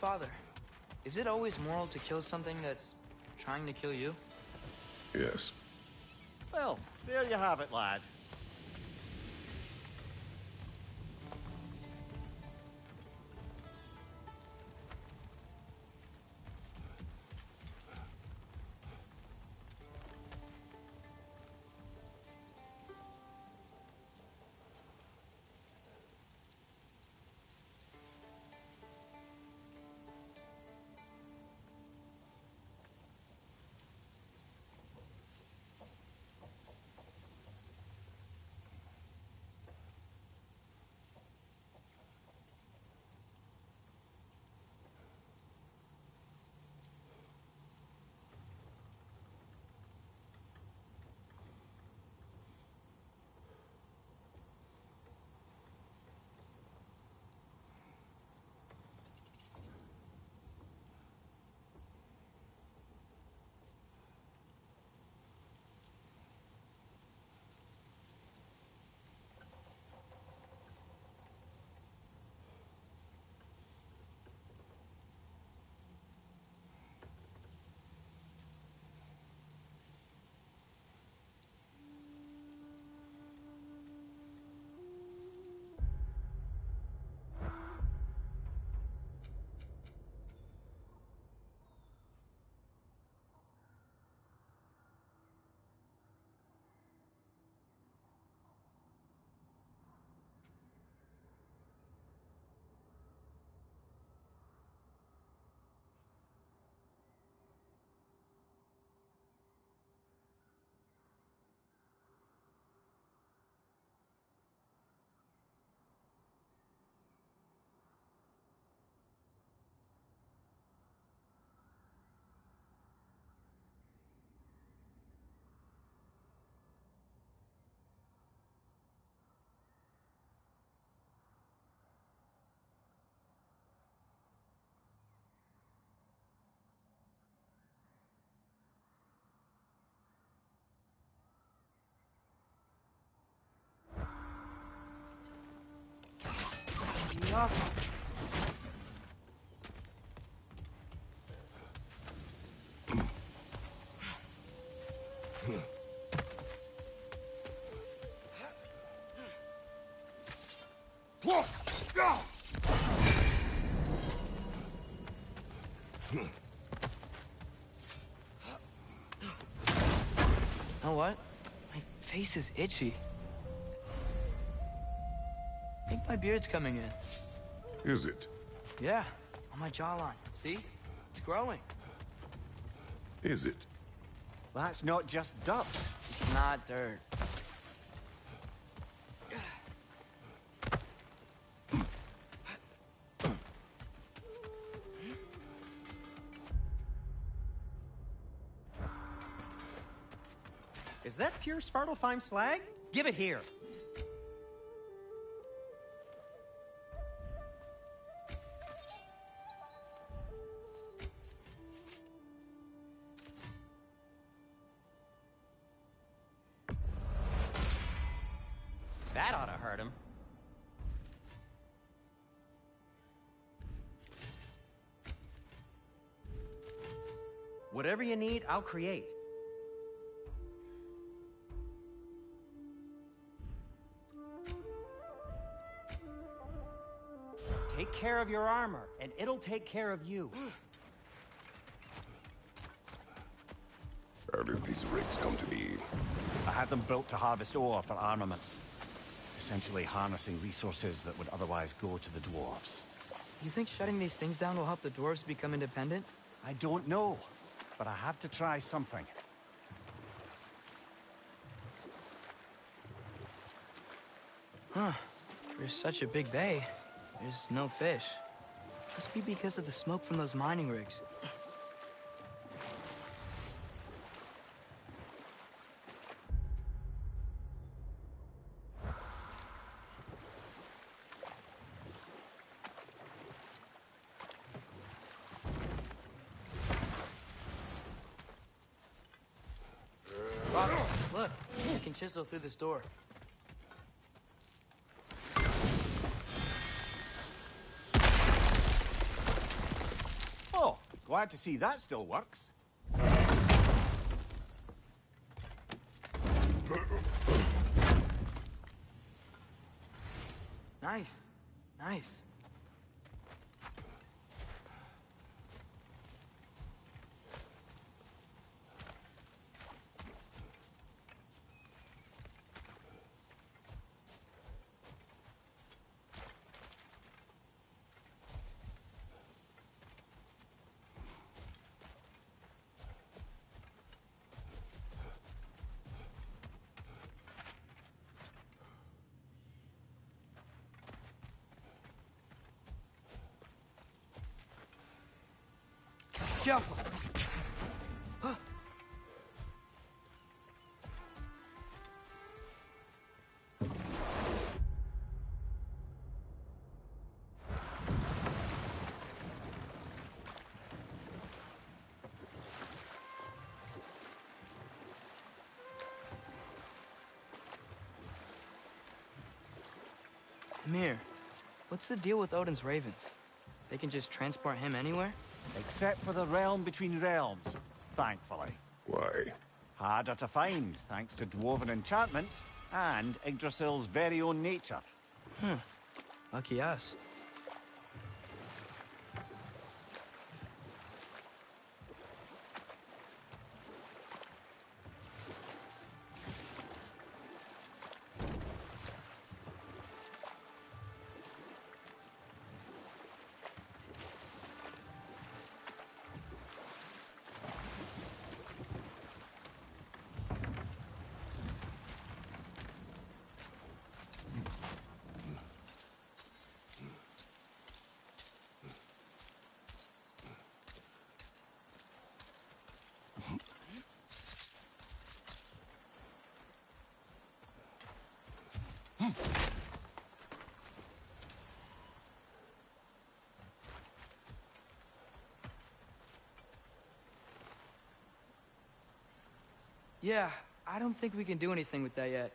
Father, is it always moral to kill something that's trying to kill you? Yes. Well, there you have it, lad. Know what? My face is itchy. I think my beard's coming in. Is it? Yeah, on my jawline. See? It's growing. Is it? That's not just dirt. It's not dirt. Is that pure Svartalfheim slag? Give it here. That ought to hurt him. Whatever you need, I'll create. Take care of your armor, and it'll take care of you. How did these rigs come to be? I had them built to harvest ore for armaments. Essentially harnessing resources that would otherwise go to the dwarves. You think shutting these things down will help the dwarves become independent? I don't know, but I have to try something. Huh. There's such a big bay. There's no fish. Must be because of the smoke from those mining rigs. Look, I can chisel through this door. Oh, glad to see that still works. Nice. Nice. Careful. Amir, what's the deal with Odin's ravens? They can just transport him anywhere? Except for the realm between realms, thankfully. Why? Harder to find, thanks to dwarven enchantments and Yggdrasil's very own nature. Lucky us. Yeah, I don't think we can do anything with that yet.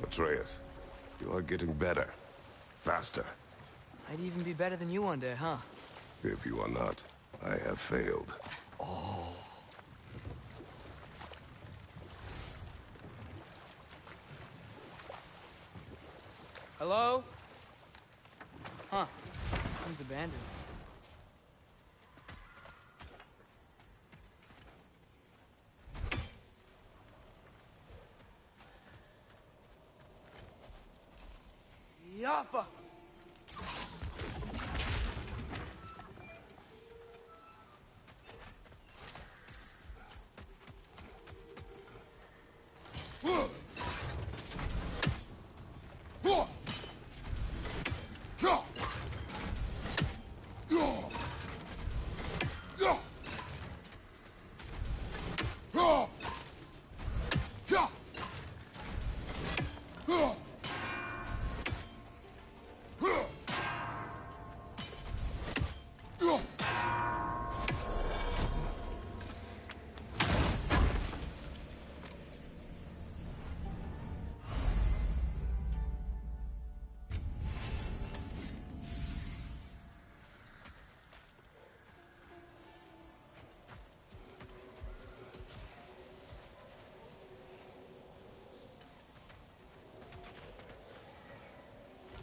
Atreus, you are getting better. Faster. I'd even be better than you one day, huh? If you are not, I have failed. Hello? Huh. Seems abandoned. Yaffa!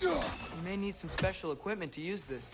You may need some special equipment to use this.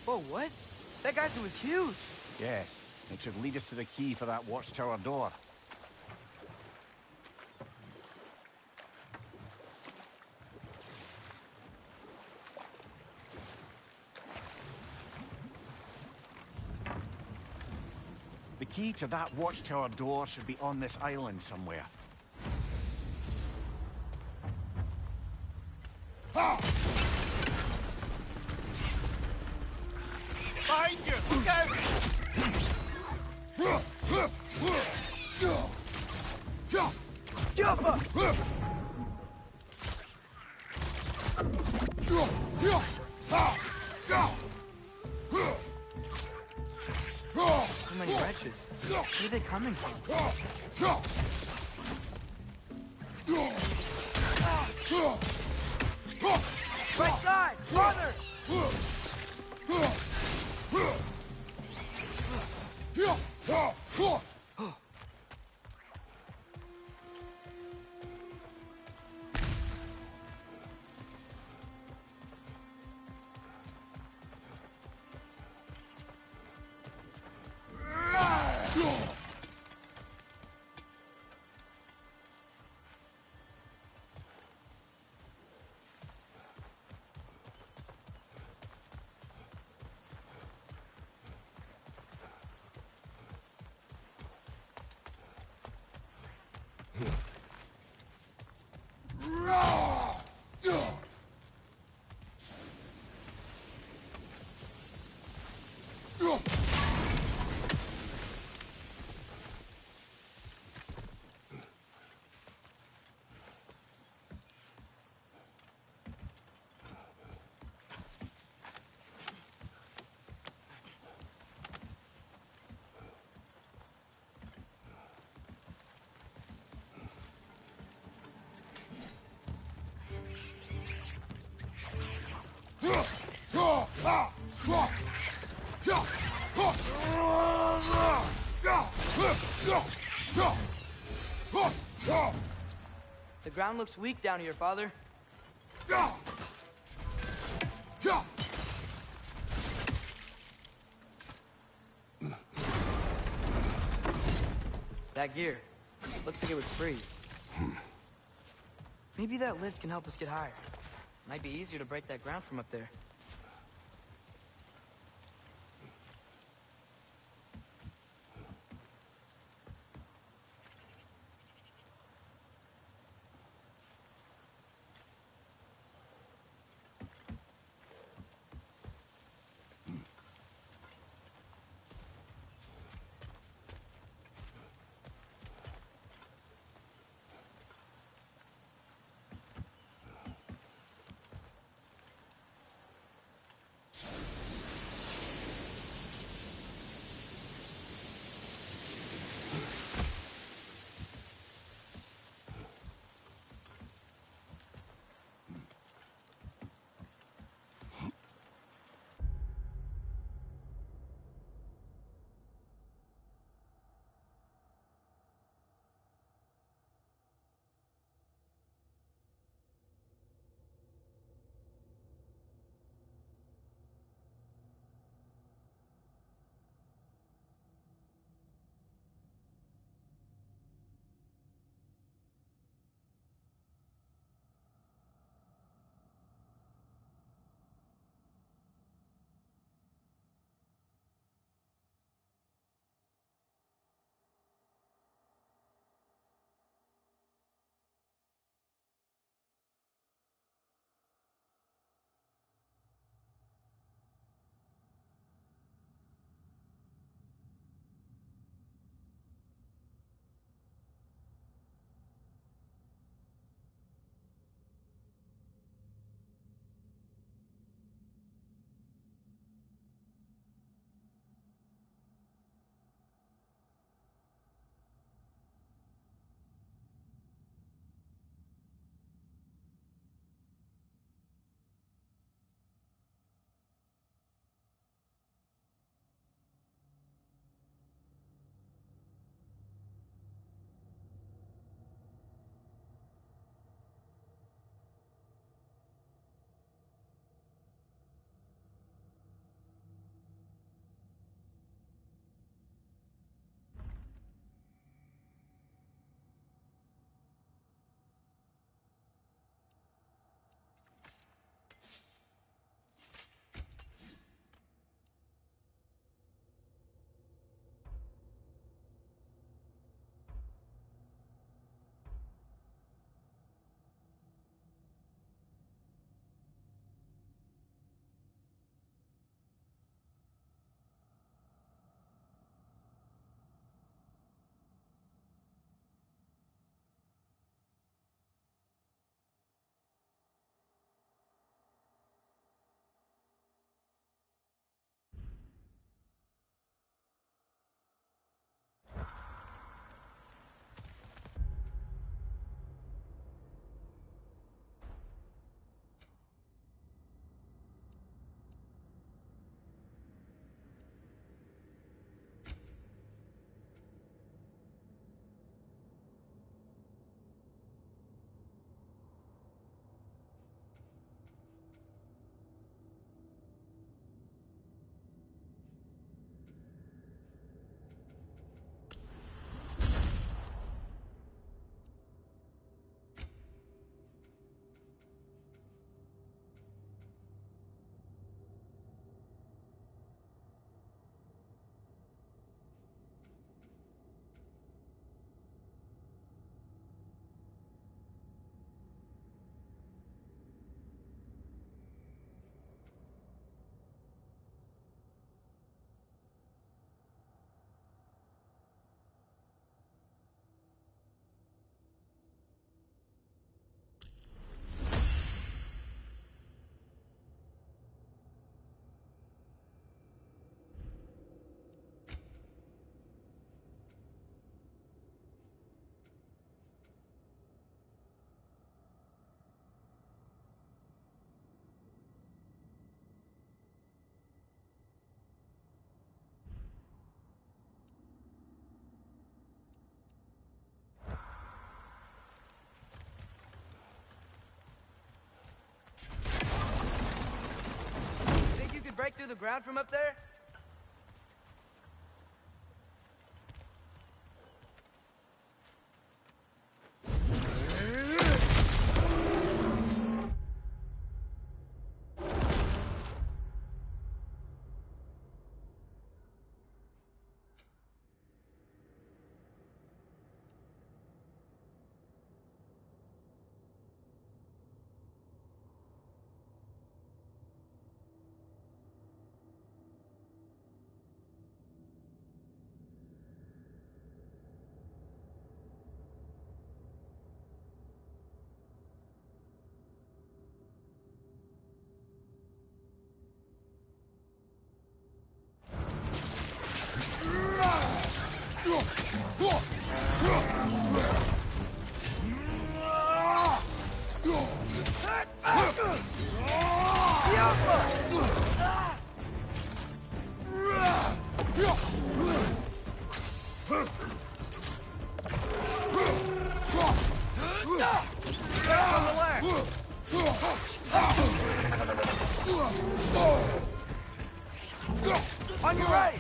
Whoa, what? That guy's was huge. Yes, it should lead us to the key for that watchtower door. The key to that watchtower door should be on this island somewhere. Behind you! Jumper! Too many wretches. Where are they coming from? Right side! Brother! The ground looks weak down here, Father. That gear. Looks like it would freeze. Maybe that lift can help us get higher. Might be easier to break that ground from up there. Break through the ground from up there? On your right!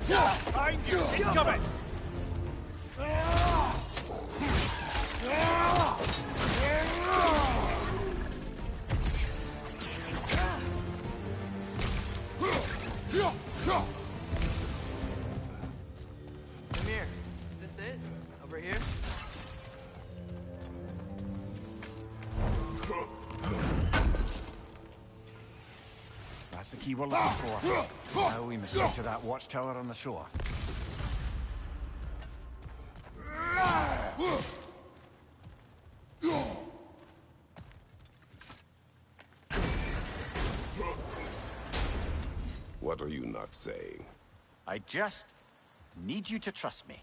Behind you! Incoming! Amir, is this it? Over here? That's the key we're looking for. Now we must get to that watchtower on the shore. What are you not saying? I just need you to trust me.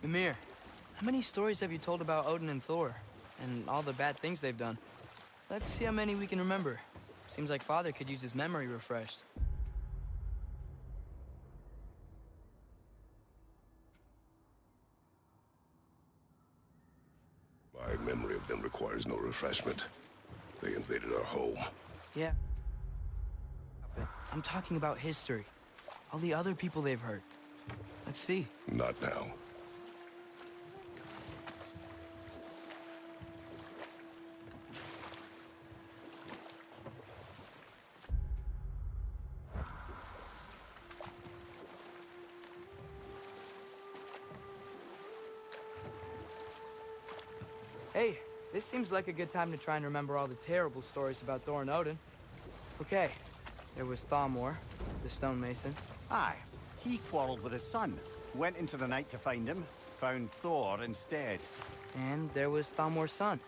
Mimir, how many stories have you told about Odin and Thor? And all the bad things they've done? Let's see how many we can remember. Seems like Father could use his memory refreshed. My memory of them requires no refreshment. They invaded our home. Yeah. But I'm talking about history. All the other people they've hurt. Let's see. Not now. Hey, this seems like a good time to try and remember all the terrible stories about Thor and Odin. Okay, there was Thalmor, the stonemason. Aye, he quarreled with his son. Went into the night to find him, found Thor instead. And there was Thalmor's son,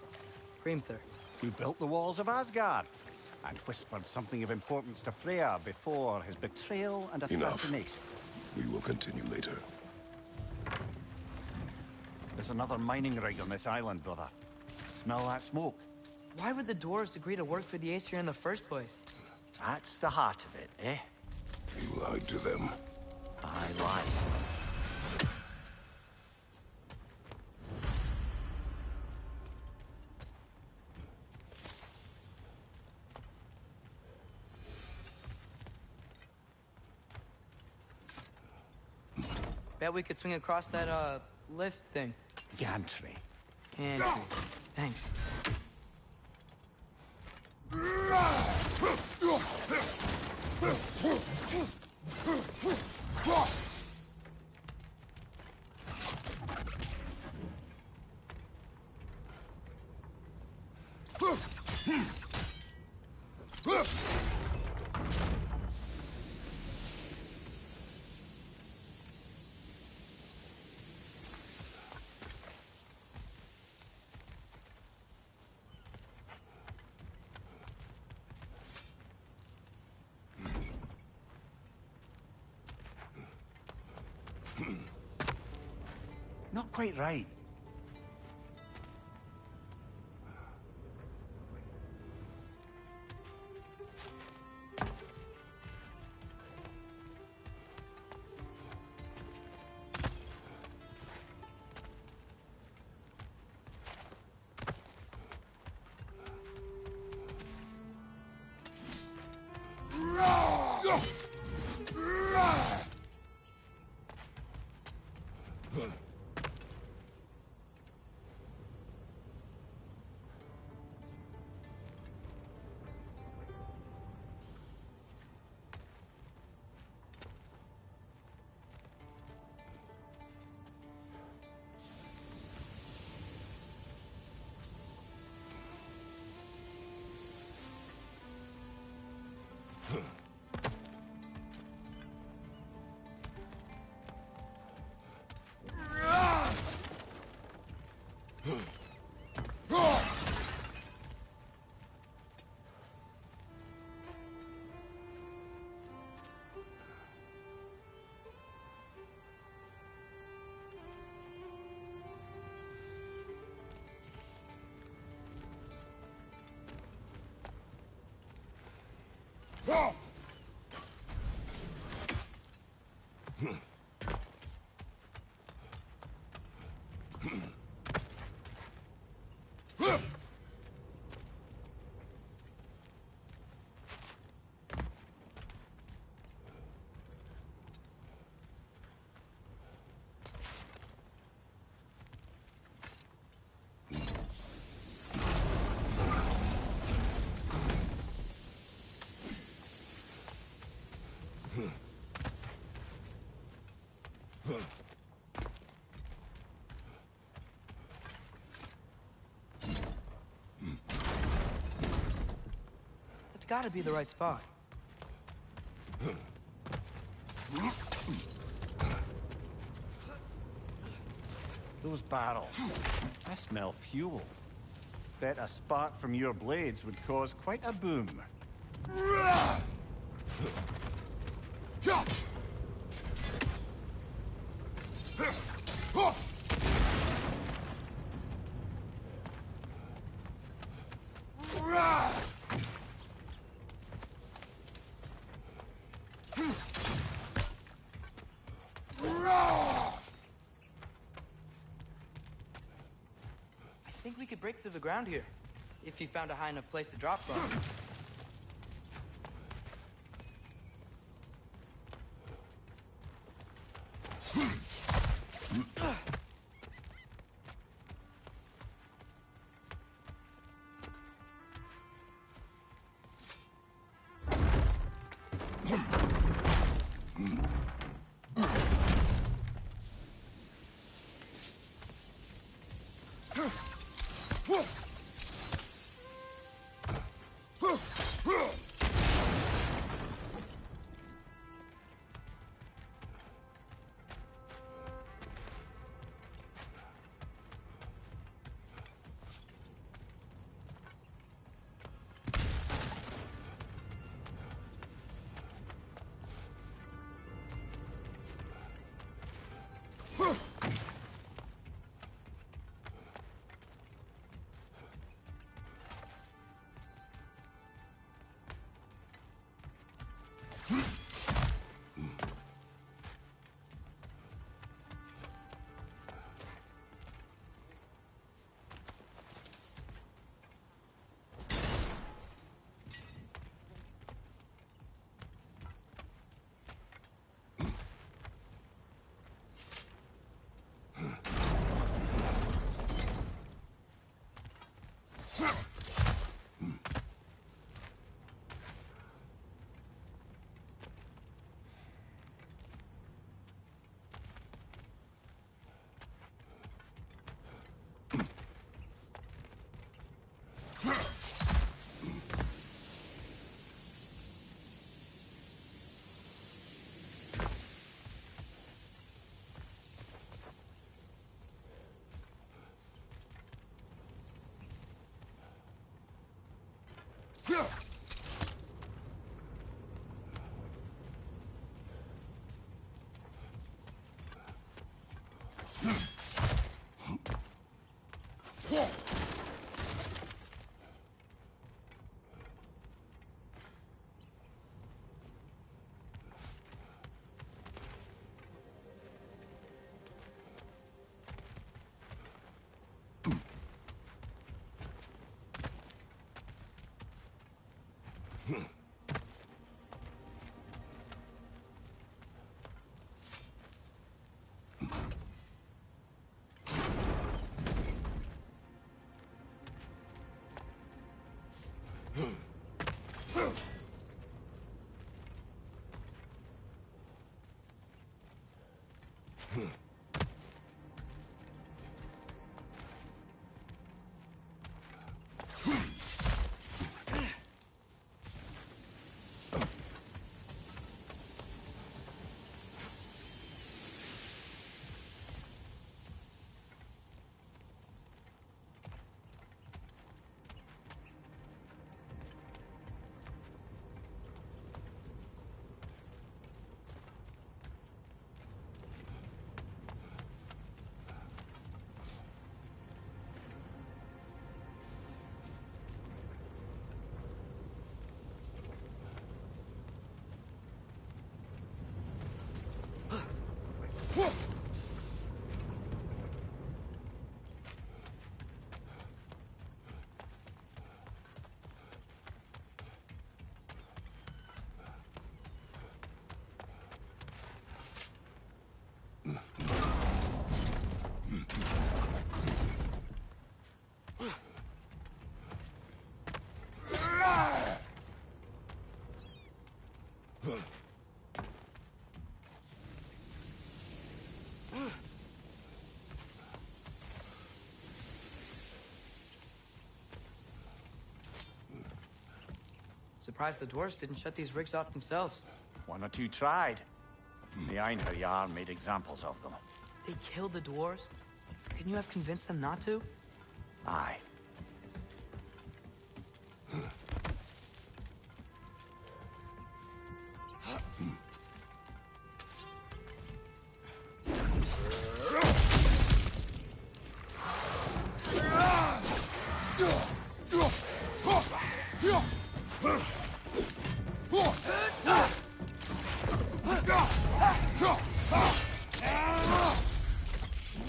Hrimthur. Who built the walls of Asgard and whispered something of importance to Freya before his betrayal and Enough. assassination. We will continue later. There's another mining rig on this island, brother. Smell that smoke? Why would the dwarves agree to work for the Aesir in the first place? That's the heart of it, eh? You lied to them. I lied. Bet we could swing across that, lift thing. Gantry. Can't you? Thanks. Not quite right. It's gotta be the right spot. Those barrels. I smell fuel. Bet a spark from your blades would cause quite a boom. I think we could break through the ground here, if you found a high enough place to drop from. Surprised the dwarves didn't shut these rigs off themselves. One or two tried. The Einherjar made examples of them. They killed the dwarves? Couldn't you have convinced them not to? Aye.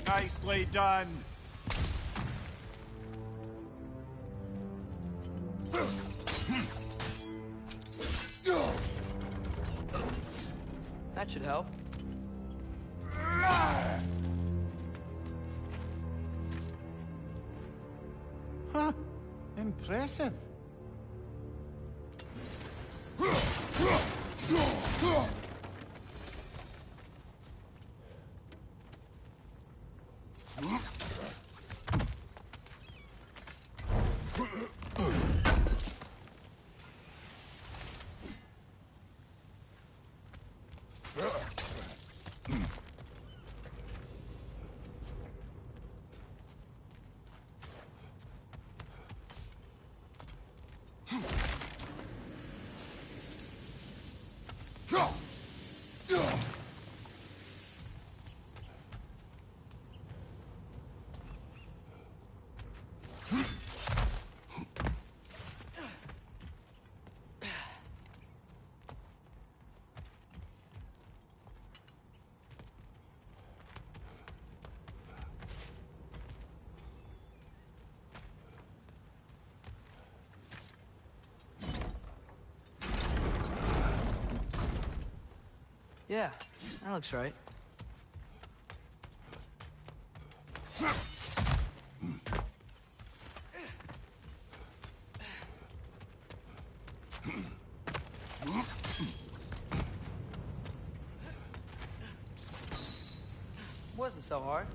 Nicely done. That should help. Huh. Impressive. Yeah, that looks right. Wasn't so hard.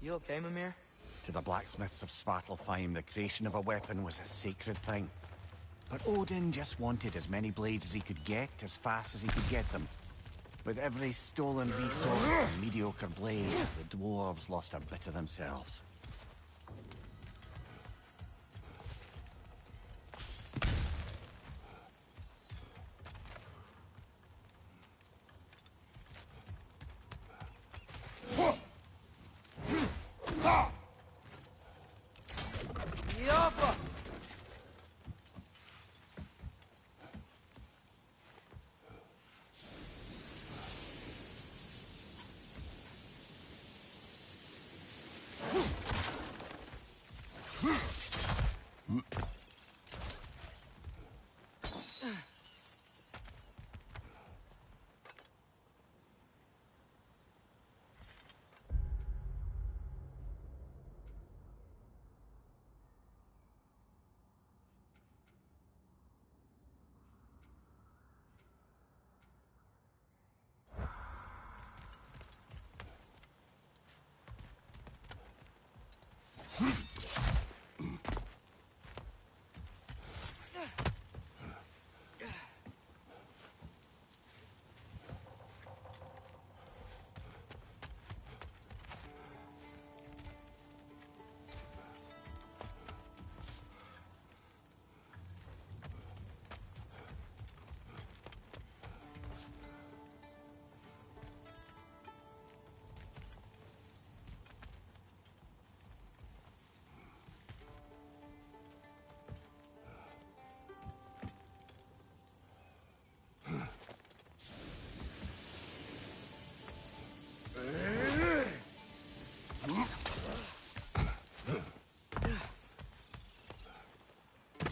You okay, Mimir? To the blacksmiths of Svartalfheim, the creation of a weapon was a sacred thing. But Odin just wanted as many blades as he could get, as fast as he could get them. With every stolen resource and mediocre blade, the dwarves lost a bit of themselves.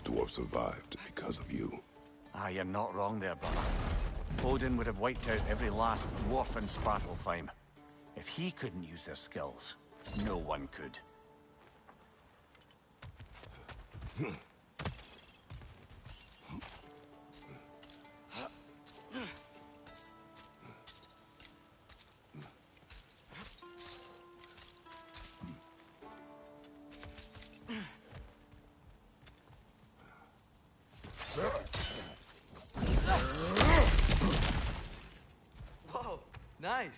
Dwarf survived because of you. Ah, you're not wrong there, brother. Odin would have wiped out every last dwarf in Svartalfheim. If he couldn't use their skills, no one could. Whoa, nice.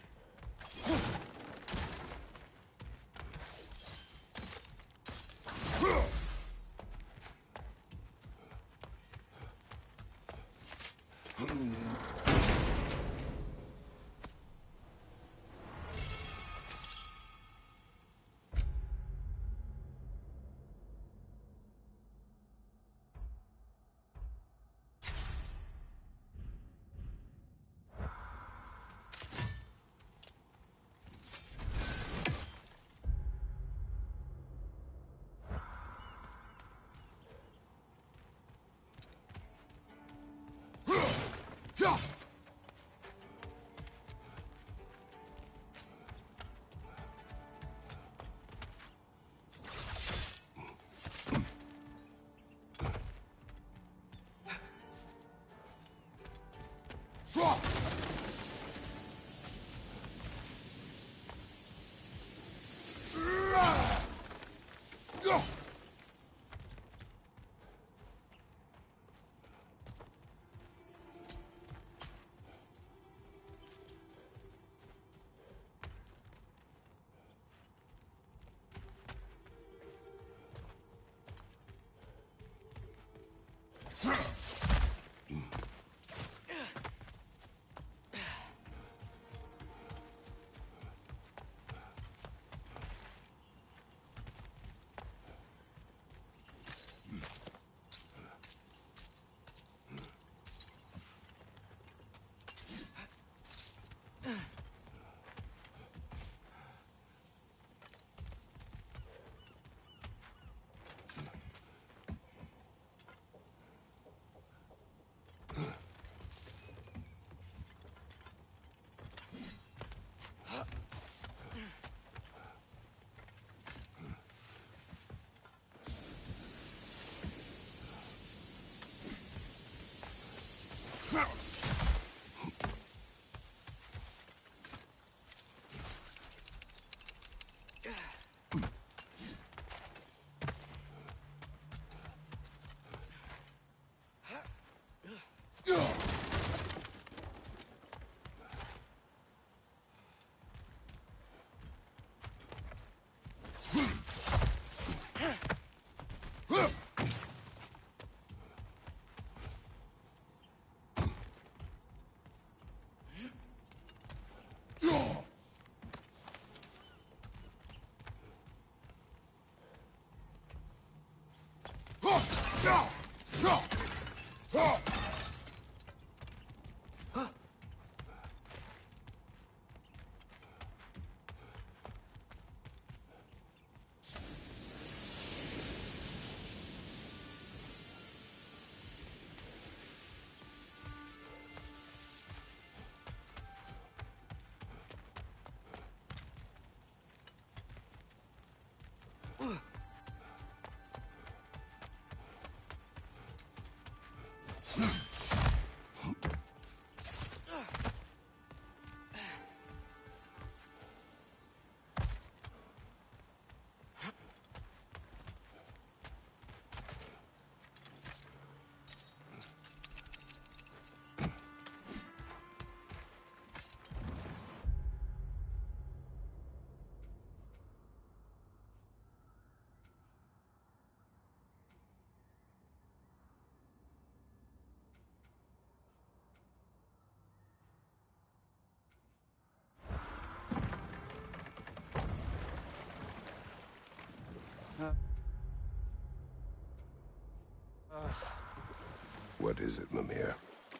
What is it, Mimir?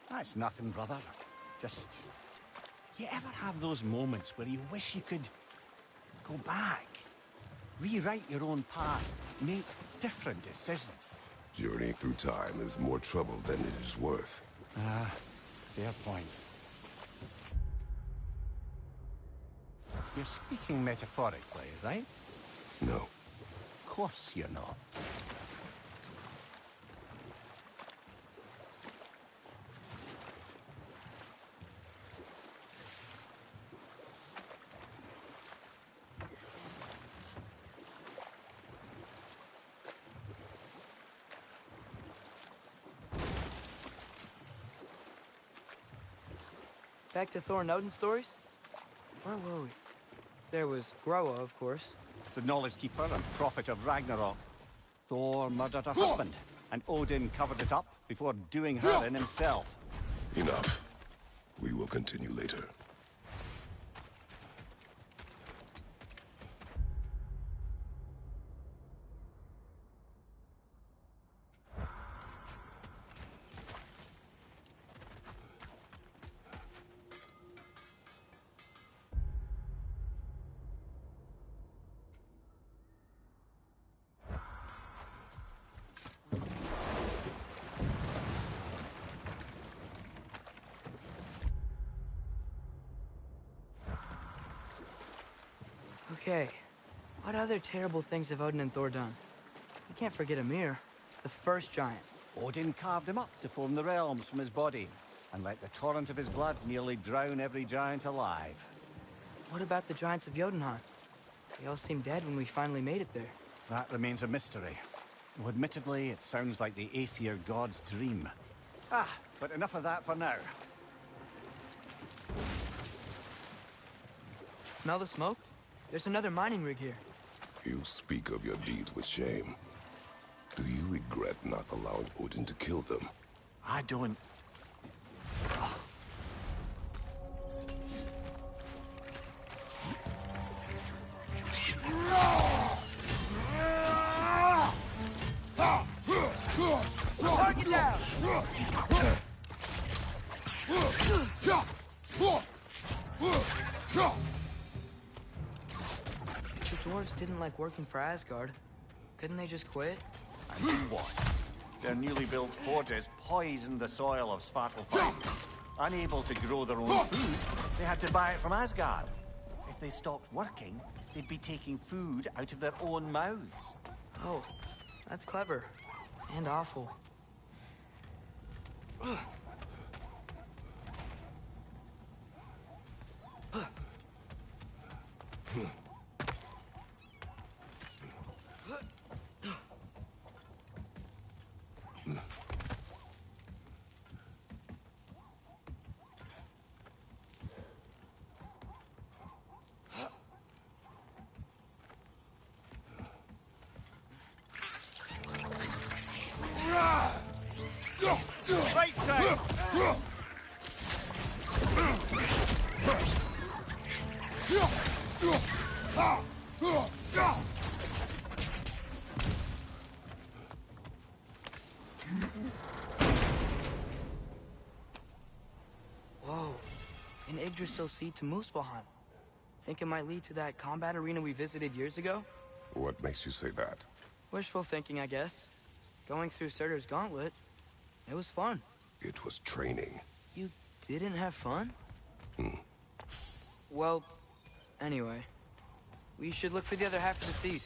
That's nothing, brother. Just... You ever have those moments where you wish you could go back? Rewrite your own past, make different decisions? Journeying through time is more trouble than it is worth. Ah, fair point. You're speaking metaphorically, right? No. Of course you're not. Back to Thor and Odin stories? Where were we? There was Groa, of course. The Knowledge Keeper and prophet of Ragnarok. Thor murdered her husband, and Odin covered it up before doing her in himself. Enough. We will continue later. Okay, what other terrible things have Odin and Thor done? You can't forget Ymir, the first giant. Odin carved him up to form the realms from his body, and let the torrent of his blood nearly drown every giant alive. What about the giants of Jotunheim? They all seemed dead when we finally made it there. That remains a mystery. Though admittedly, it sounds like the Aesir god's dream. Ah, but enough of that for now. Smell the smoke? There's another mining rig here. You speak of your deeds with shame. Do you regret not allowing Odin to kill them? I don't... Target down! The dwarves didn't like working for Asgard. Couldn't they just quit? And do what? Their newly built forges poisoned the soil of Svartalfheim. Unable to grow their own food, they had to buy it from Asgard. If they stopped working, they'd be taking food out of their own mouths. Oh, that's clever. And awful. Right side! Whoa. An Yggdrasil seed to Muspelheim. Think it might lead to that combat arena we visited years ago? What makes you say that? Wishful thinking, I guess. Going through Surtur's gauntlet, it was fun. It was training. You didn't have fun? Well, anyway. We should look for the other half of the seed.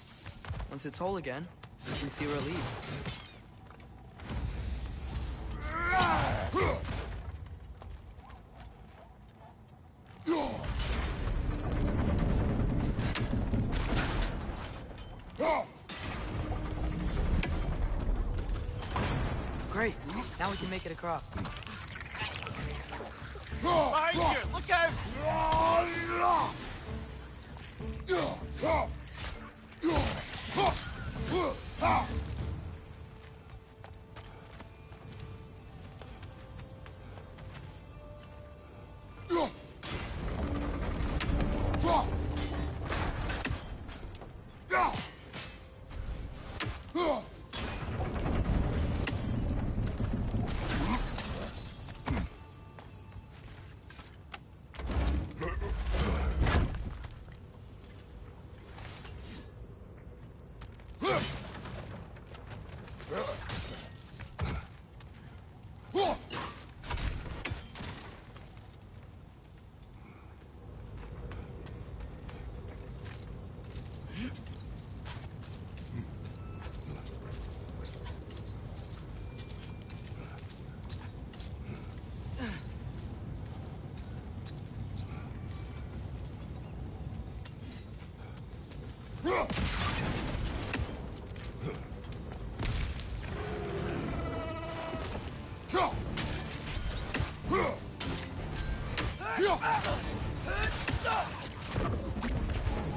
Once it's whole again, we can see where it leads. Great. Now we can make it across. Behind you! Look out!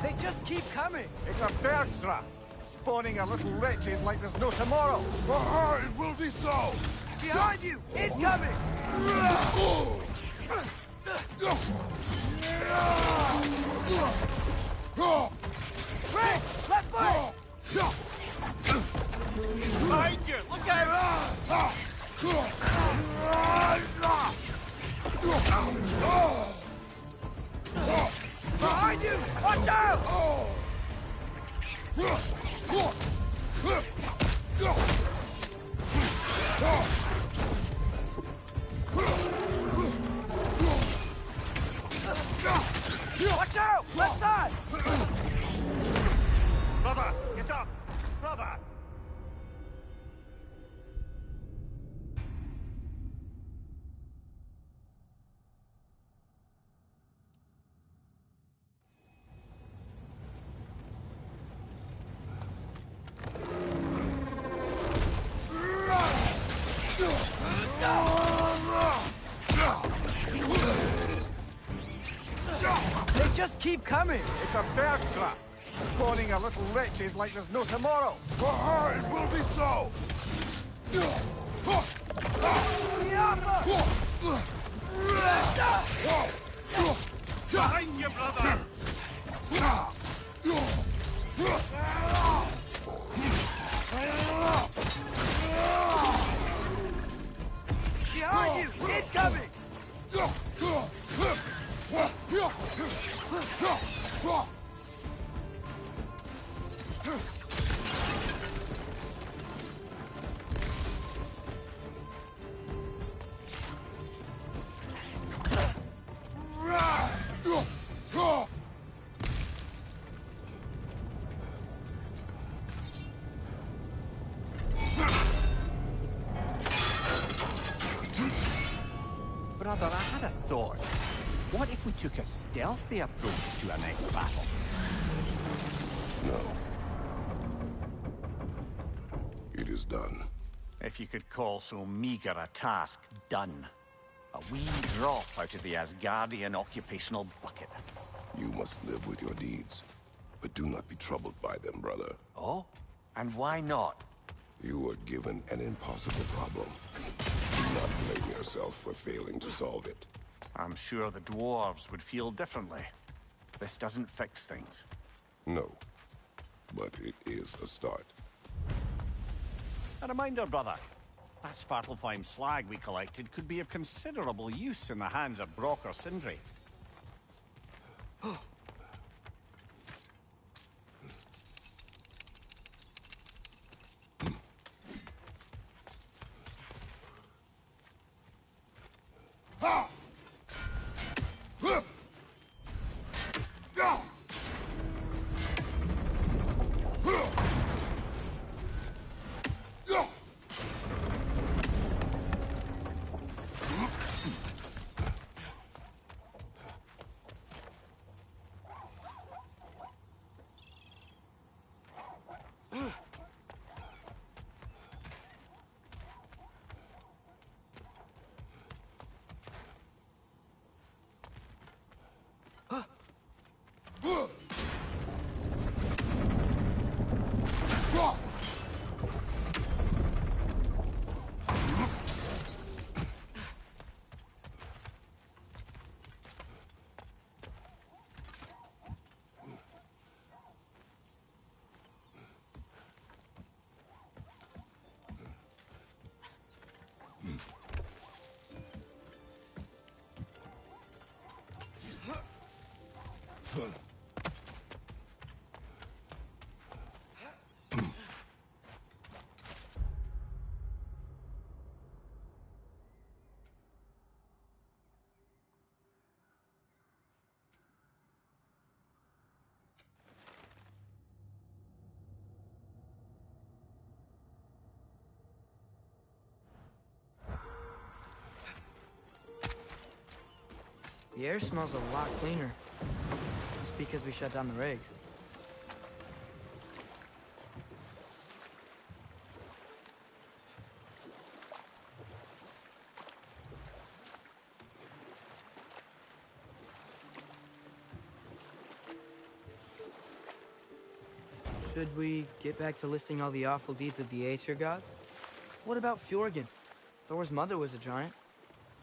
They just keep coming! It's a bergsra, spawning a little wretches like there's no tomorrow. It will be so! Behind you! Incoming! Red! Left foot! Behind you! Look out! Behind you! Watch out! Watch out! Left side! Brother, get up! Brother! They just keep coming! It's a bergsra, spawning a little wretches like there's no tomorrow. It will be so! Behind you, brother! Behind you! Incoming! Brother, I had a thought. What if we took a stealthy approach to our next battle? No. It is done. If you could call so meager a task done. A wee drop out of the Asgardian occupational bucket. You must live with your deeds. But do not be troubled by them, brother. Oh? And why not? You were given an impossible problem. Do not blame yourself for failing to solve it. I'm sure the dwarves would feel differently. This doesn't fix things. No. But it is a start. A reminder, brother. That Svartalfheim slag we collected could be of considerable use in the hands of Brock or Sindri. The air smells a lot cleaner. It's because we shut down the rigs. Should we get back to listing all the awful deeds of the Aesir gods? What about Fjorgen? Thor's mother was a giant,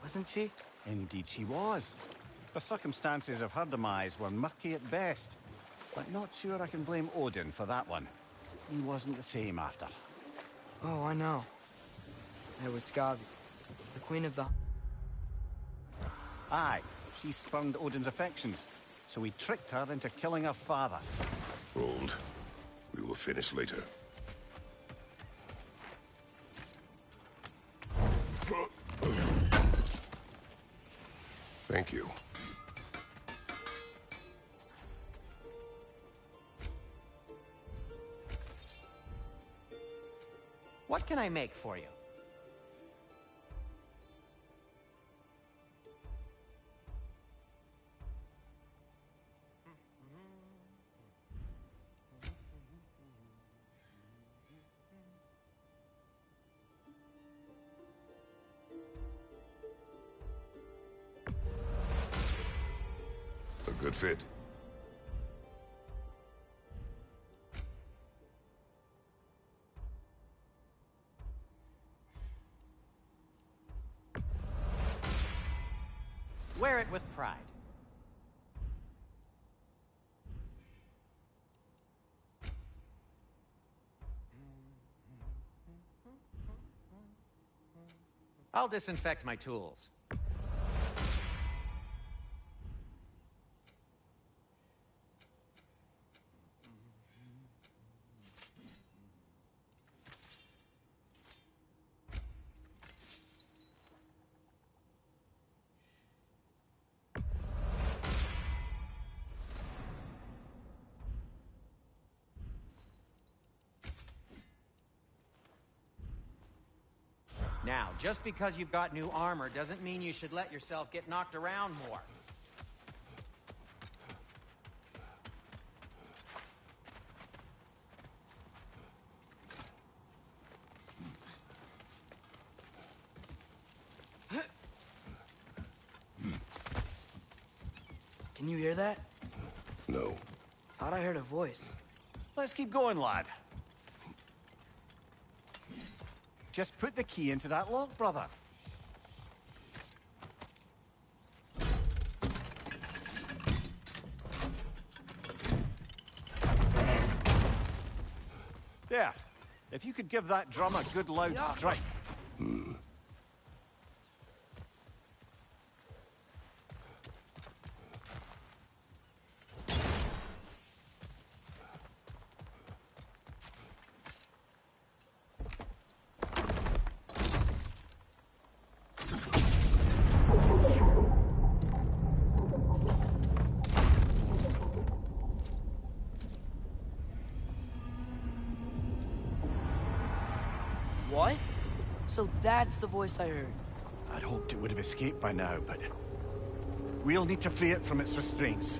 wasn't she? Indeed she was. The circumstances of her demise were murky at best. But not sure I can blame Odin for that one. He wasn't the same after. Oh, I know. There was Skavi, the queen of the... Aye, she spurned Odin's affections, so he tricked her into killing her father. Hold. We will finish later. Thank you. What can I make for you? A good fit. Wear it with pride. I'll disinfect my tools. Now, just because you've got new armor doesn't mean you should let yourself get knocked around more. Can you hear that? No. Thought I heard a voice. Let's keep going, lad. Just put the key into that lock, brother. There. If you could give that drum a good loud strike. What? So that's the voice I heard. I'd hoped it would have escaped by now, but we'll need to free it from its restraints.